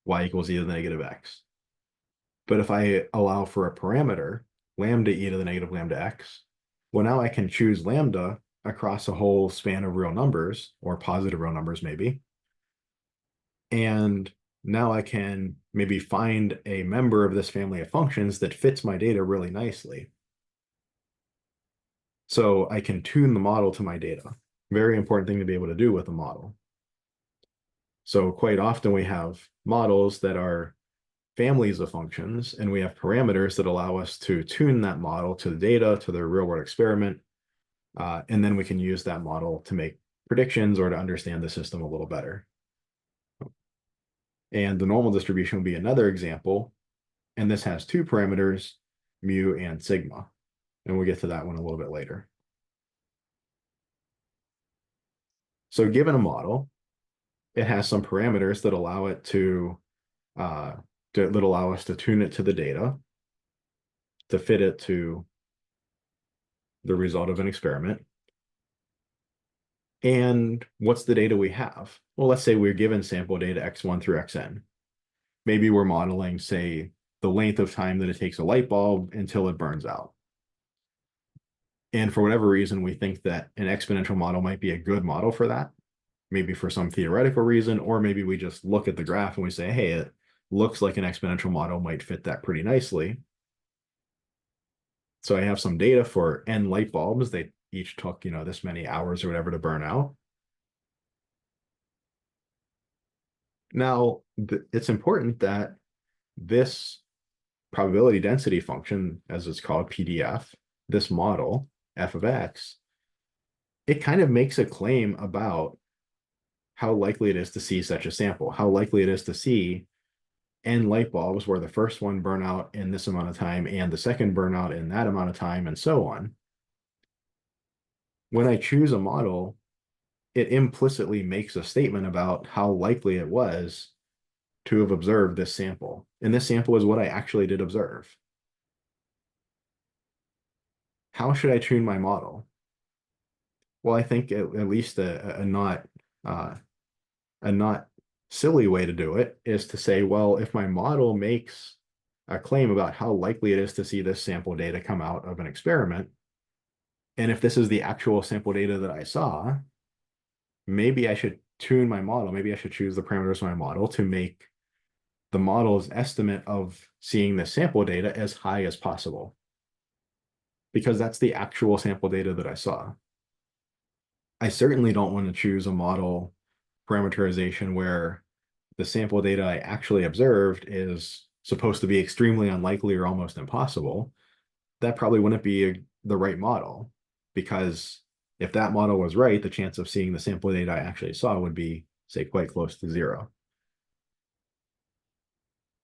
y equals e to the negative x. But if I allow for a parameter, lambda e to the negative lambda x, well, now I can choose lambda across a whole span of real numbers, or positive real numbers maybe. And now I can maybe find a member of this family of functions that fits my data really nicely. So I can tune the model to my data. Very important thing to be able to do with a model. So quite often we have models that are families of functions, and we have parameters that allow us to tune that model to the data, to the real world experiment. And then we can use that model to make predictions or to understand the system a little better. And the normal distribution would be another example. And this has two parameters, mu and sigma. And we'll get to that one a little bit later. So given a model, it has some parameters that allow it that allow us to tune it to the data, to fit it to the result of an experiment. And what's the data we have? Well, let's say we're given sample data x1 through xn. Maybe we're modeling, say, the length of time that it takes a light bulb until it burns out. And for whatever reason, we think that an exponential model might be a good model for that, maybe for some theoretical reason, or maybe we just look at the graph and we say, hey, it looks like an exponential model might fit that pretty nicely. So I have some data for n light bulbs. They each took, this many hours or whatever to burn out. Now, it's important that this probability density function, as it's called, PDF, this model, f of x, it kind of makes a claim about how likely it is to see such a sample, how likely it is to see n light bulbs where the first one burn out in this amount of time and the second burn out in that amount of time and so on. When I choose a model, it implicitly makes a statement about how likely it was to have observed this sample. And this sample is what I actually did observe. How should I tune my model? Well, I think at least uh, a not silly way to do it is to say, well, if my model makes a claim about how likely it is to see this sample data come out of an experiment, and if this is the actual sample data that I saw, maybe I should tune my model. Maybe I should choose the parameters of my model to make the model's estimate of seeing the sample data as high as possible, because that's the actual sample data that I saw. I certainly don't want to choose a model parameterization where the sample data I actually observed is supposed to be extremely unlikely or almost impossible. That probably wouldn't be the right model, because if that model was right, the chance of seeing the sample data I actually saw would be, say, quite close to zero.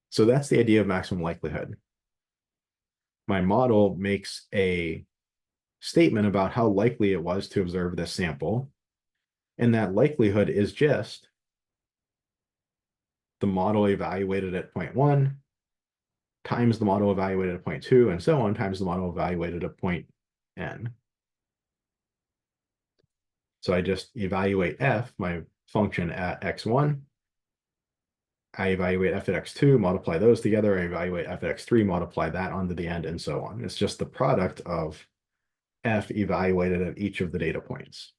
So that's the idea of maximum likelihood. My model makes a statement about how likely it was to observe this sample, and that likelihood is just the model evaluated at point 1 times the model evaluated at point 2 and so on times the model evaluated at point n. So I just evaluate f, my function, at x1. I evaluate f at x2, multiply those together. I evaluate f at x3, multiply that onto the end, and so on. It's just the product of f evaluated at each of the data points.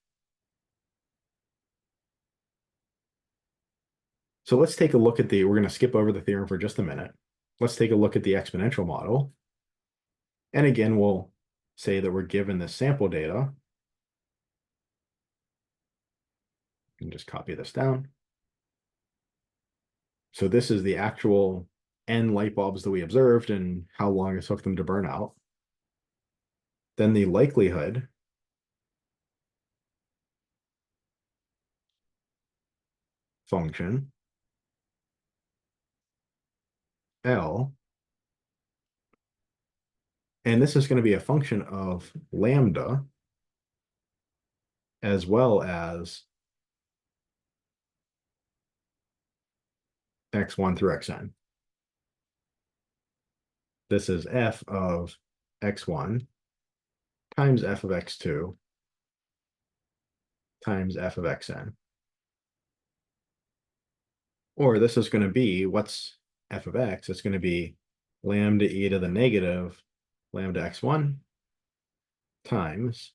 So let's take a look at we're going to skip over the theorem for just a minute. Let's take a look at the exponential model. And again, we'll say that we're given this sample data. And just copy this down. So this is the actual n light bulbs that we observed and how long it took them to burn out. Then the likelihood function, L, and this is going to be a function of lambda as well as x1 through xn. This is f of x1 times f of x2 times f of xn. Or this is going to be, what's f of x? It's going to be lambda e to the negative lambda x1 times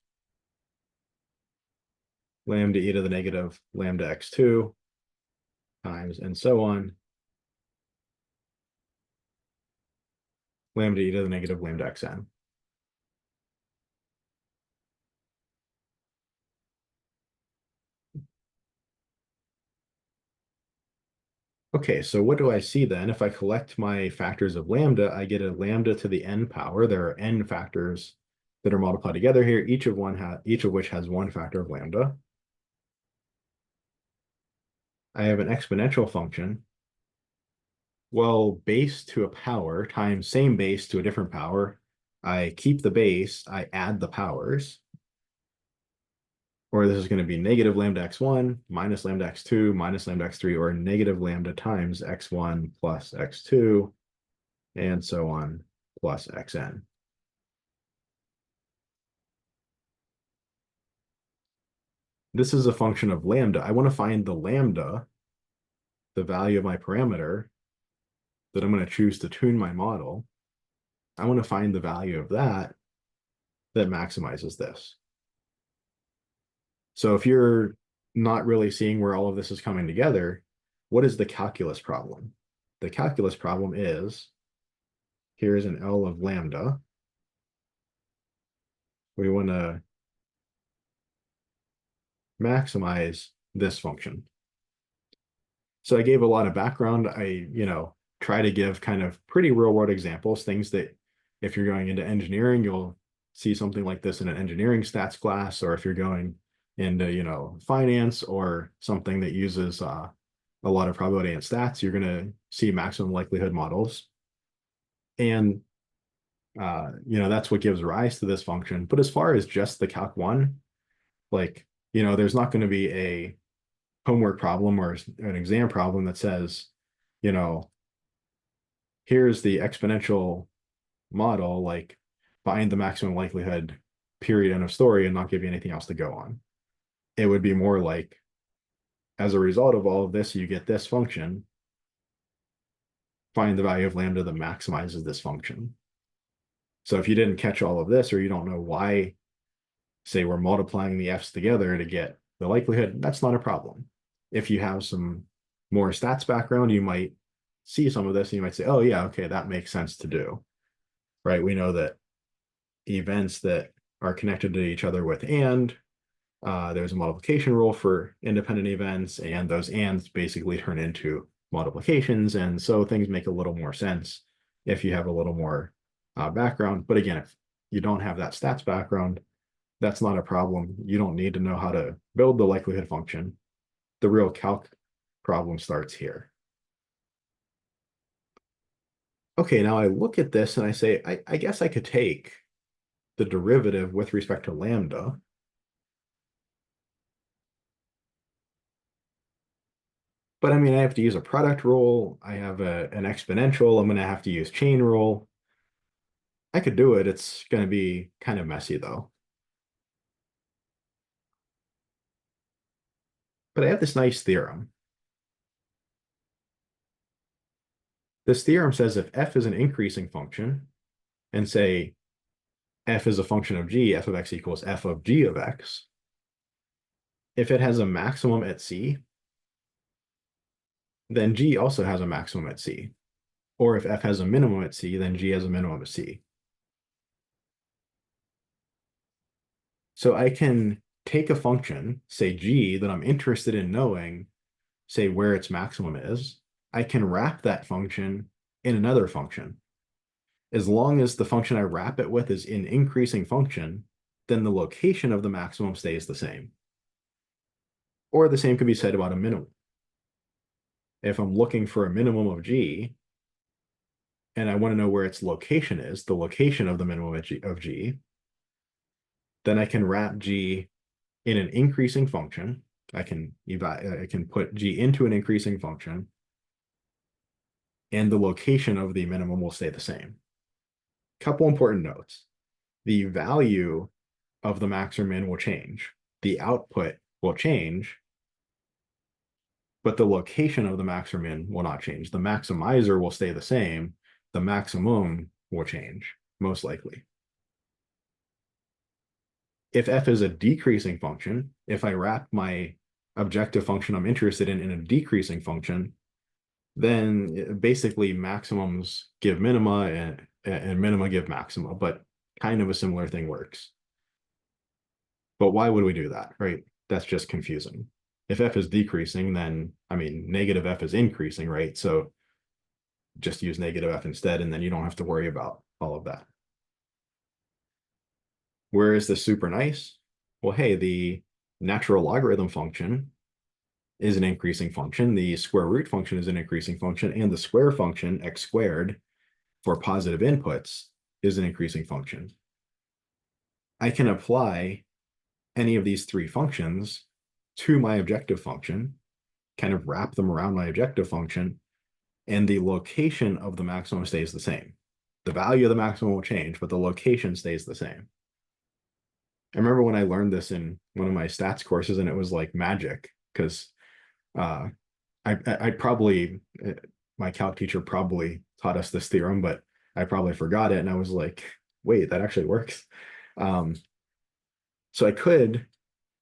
lambda e to the negative lambda x2 times, and so on, lambda e to the negative lambda xn. Okay, so what do I see then? If I collect my factors of lambda, I get a lambda to the n power. There are n factors that are multiplied together here, each of which has one factor of lambda. I have an exponential function. Well, base to a power times same base to a different power. I keep the base, I add the powers. Or this is going to be negative lambda x1 minus lambda x2 minus lambda x3, or negative lambda times x1 plus x2, and so on, plus xn. This is a function of lambda. I want to find the lambda, the value of my parameter that I'm going to choose to tune my model. I want to find the value of that maximizes this. So if you're not really seeing where all of this is coming together, what is the calculus problem? The calculus problem is, here's an L of lambda. We want to maximize this function. So I gave a lot of background. I, try to give kind of pretty real world examples, things that if you're going into engineering, you'll see something like this in an engineering stats class, or if you're going into, finance or something that uses a lot of probability and stats, you're going to see maximum likelihood models. And that's what gives rise to this function. But as far as just the Calc 1, like, there's not going to be a homework problem or an exam problem that says, you know, here's the exponential model, like find the maximum likelihood, period, end of story, and not give you anything else to go on. It would be more like, as a result of all of this, you get this function, find the value of lambda that maximizes this function. So if you didn't catch all of this, or you don't know why, say we're multiplying the f's together to get the likelihood, that's not a problem. If you have some more stats background, you might see some of this and you might say, oh yeah, okay, that makes sense to do, right? We know that events that are connected to each other with and, there's a multiplication rule for independent events, and those ands basically turn into multiplications. And so things make a little more sense if you have a little more background. But again, if you don't have that stats background, that's not a problem. You don't need to know how to build the likelihood function. The real calc problem starts here. Okay, now I look at this and I say, I guess I could take the derivative with respect to lambda. But I mean, I have to use a product rule. I have an exponential. I'm going to have to use chain rule. I could do it. It's going to be kind of messy though. But I have this nice theorem. This theorem says if f is an increasing function, and say f is a function of g, f of x equals f of g of x, if it has a maximum at c, then g also has a maximum at c. Or if f has a minimum at c, then g has a minimum at c. So I can take a function, say g, that I'm interested in knowing, say where its maximum is. I can wrap that function in another function. As long as the function I wrap it with is an increasing function, then the location of the maximum stays the same. Or the same could be said about a minimum. If I'm looking for a minimum of g, and I want to know where its location is, the location of the minimum of g, then I can wrap g in an increasing function. I can put g into an increasing function, and the location of the minimum will stay the same. Couple important notes. The value of the max or min will change. The output will change, but the location of the max or min will not change. The maximizer will stay the same. The maximum will change, most likely. If f is a decreasing function, if I wrap my objective function I'm interested in a decreasing function, then basically maximums give minima and minima give maxima, but kind of a similar thing works. But why would we do that, right? That's just confusing. If f is decreasing, then, I mean, negative f is increasing, right? So just use negative f instead, and then you don't have to worry about all of that. Where is this super nice? Well, hey, the natural logarithm function is an increasing function. The square root function is an increasing function, and the square function, x squared, for positive inputs is an increasing function. I can apply any of these three functions to my objective function, kind of wrap them around my objective function, and the location of the maximum stays the same. The value of the maximum will change, but the location stays the same. I remember when I learned this in one of my stats courses, and it was like magic, because I probably, my calc teacher probably taught us this theorem, but I probably forgot it. And I was like, wait, that actually works. So I could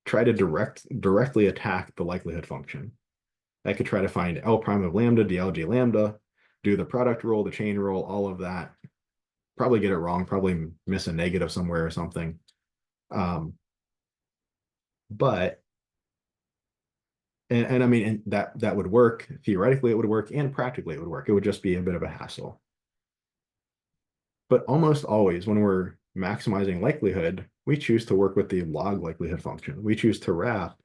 try to directly attack the likelihood function. I could try to find L prime of lambda, dLg lambda, do the product rule, the chain rule, all of that. Probably get it wrong, probably miss a negative somewhere or something. But I mean, and that would work. Theoretically, it would work, and practically it would work. It would just be a bit of a hassle. But almost always when we're maximizing likelihood, we choose to work with the log likelihood function. We choose to wrap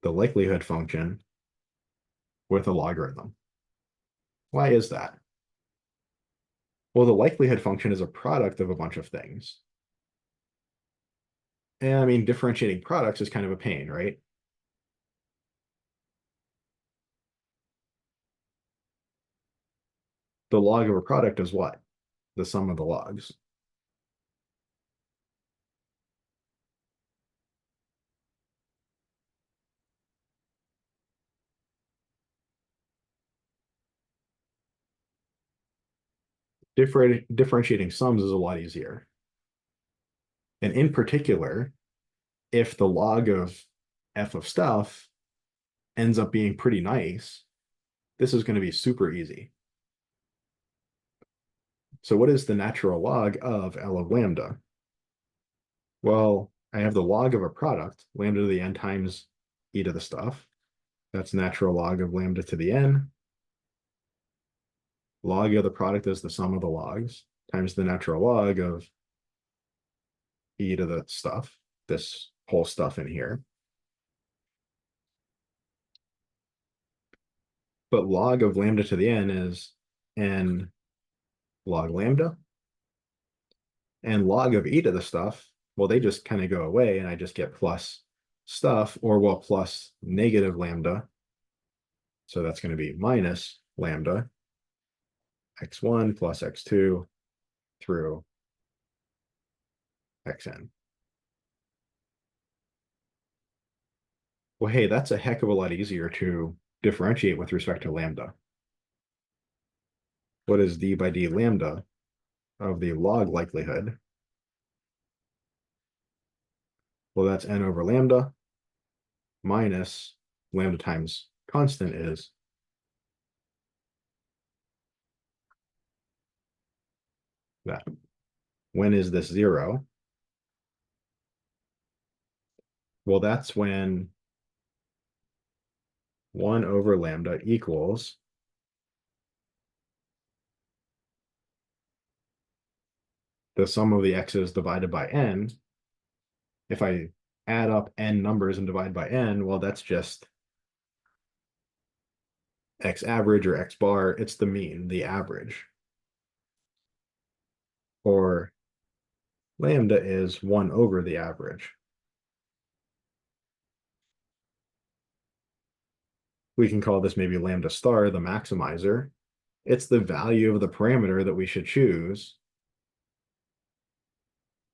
the likelihood function with a logarithm. Why is that? Well, the likelihood function is a product of a bunch of things. And I mean, differentiating products is kind of a pain, right? The log of a product is what? The sum of the logs. Differentiating sums is a lot easier. And in particular, if the log of f of stuff ends up being pretty nice, this is going to be super easy. So what is the natural log of L of lambda? Well, I have the log of a product, lambda to the n times e to the stuff. That's natural log of lambda to the n. Log of the product is the sum of the logs times the natural log of e to the stuff, this whole stuff in here. But log of lambda to the n is n log lambda. And log of e to the stuff, well, they just kind of go away and I just get plus stuff, or well, plus negative lambda. So that's going to be minus lambda x1 plus x2 through xn. Well, hey, that's a heck of a lot easier to differentiate with respect to lambda. What is d by d lambda of the log likelihood? Well, that's n over lambda minus lambda times constant is that. When is this 0? Well, that's when 1 over lambda equals the sum of the x's divided by n. If I add up n numbers and divide by n, well, that's just x average or x bar. It's the mean, the average. Or lambda is 1 over the average. We can call this maybe lambda star, the maximizer. It's the value of the parameter that we should choose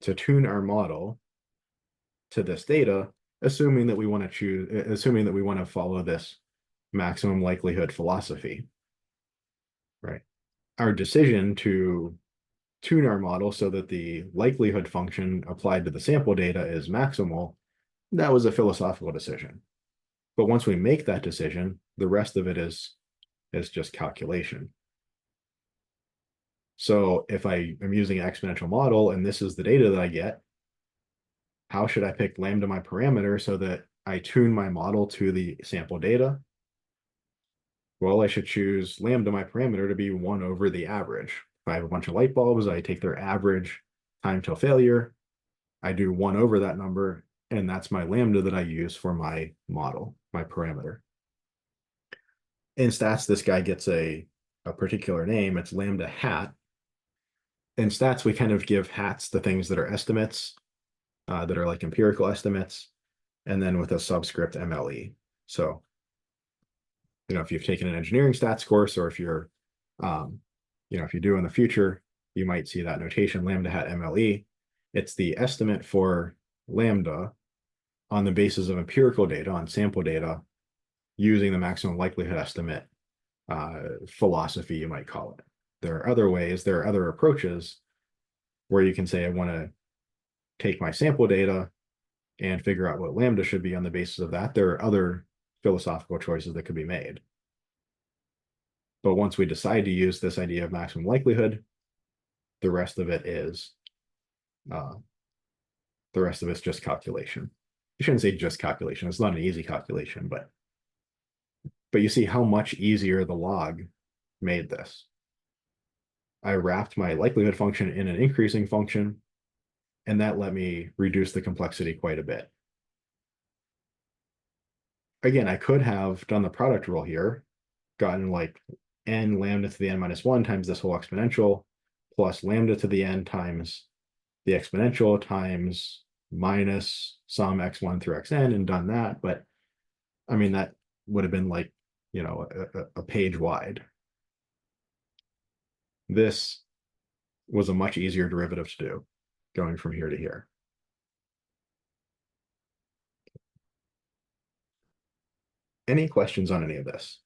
to tune our model to this data, assuming that we want to follow this maximum likelihood philosophy, right? Our decision to tune our model so that the likelihood function applied to the sample data is maximal, that was a philosophical decision. But once we make that decision, the rest of it is just calculation. So if I am using an exponential model and this is the data that I get, how should I pick lambda my parameter so that I tune my model to the sample data? Well, I should choose lambda my parameter to be 1 over the average. If I have a bunch of light bulbs, I take their average time till failure, I do 1 over that number, and that's my lambda that I use for my model, my parameter. In stats, this guy gets a particular name. It's lambda hat. In stats, we kind of give hats to things that are estimates, that are like empirical estimates, and then with a subscript MLE. So, if you've taken an engineering stats course, or if you're, if you do in the future, you might see that notation, lambda hat MLE. It's the estimate for lambda on the basis of empirical data, on sample data, using the maximum likelihood estimate philosophy, you might call it. There are other ways, there are other approaches where you can say, I want to take my sample data and figure out what lambda should be on the basis of that. There are other philosophical choices that could be made. But once we decide to use this idea of maximum likelihood, the rest of it is just calculation. You shouldn't say just calculation. It's not an easy calculation, but you see how much easier the log made this. I wrapped my likelihood function in an increasing function, and that let me reduce the complexity quite a bit. Again, I could have done the product rule here gotten like n lambda to the n minus 1 times this whole exponential plus lambda to the n times the exponential times minus some x1 through xn and done that. But I mean, that would have been like, a page wide. This was a much easier derivative to do, going from here to here. Any questions on any of this?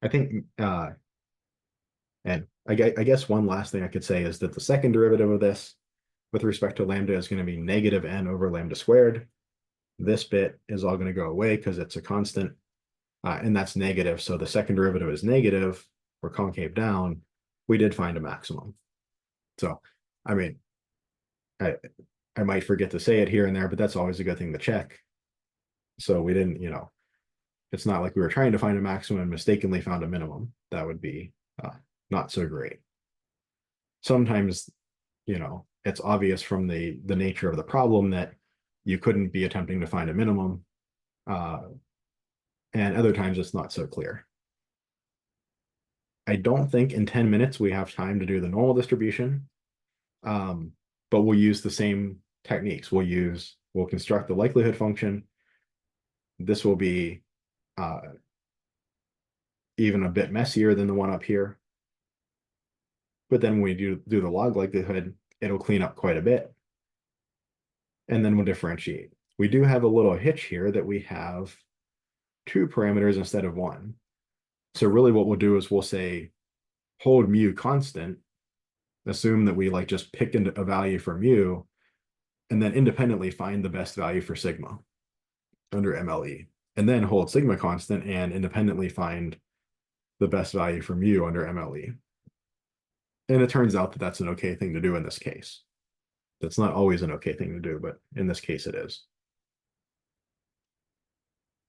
I think, and I guess one last thing I could say is that the second derivative of this with respect to lambda is going to be negative n over lambda squared. This bit is all going to go away because it's a constant, and that's negative. So the second derivative is negative. We're concave down. We did find a maximum. So, I mean, I might forget to say it here and there, but that's always a good thing to check. So we didn't, it's not like we were trying to find a maximum and mistakenly found a minimum. That would be not so great. Sometimes, it's obvious from the nature of the problem that you couldn't be attempting to find a minimum. And other times it's not so clear. I don't think in 10 minutes we have time to do the normal distribution, but we'll use the same techniques. We'll construct the likelihood function. This will be even a bit messier than the one up here. But then when we do the log likelihood, it'll clean up quite a bit. And then we'll differentiate. We do have a little hitch here that we have 2 parameters instead of 1. So really what we'll do is we'll say hold mu constant, assume that we like just picked a value for mu, and then independently find the best value for sigma under MLE, and then hold sigma constant and independently find the best value for mu under MLE. And it turns out that that's an okay thing to do in this case. That's not always an okay thing to do, but in this case it is.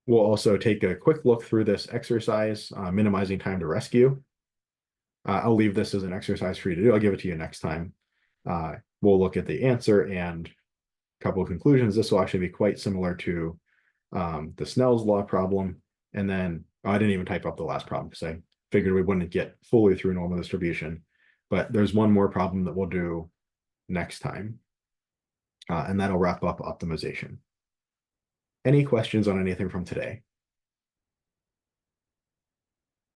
We'll also take a quick look through this exercise, minimizing time to rescue. I'll leave this as an exercise for you to do. I'll give it to you next time. We'll look at the answer and a couple of conclusions. This will actually be quite similar to the Snell's law problem. And then I didn't even type up the last problem because I figured we wouldn't get fully through normal distribution. But there's one more problem that we'll do next time. And that'll wrap up optimization. Any questions on anything from today?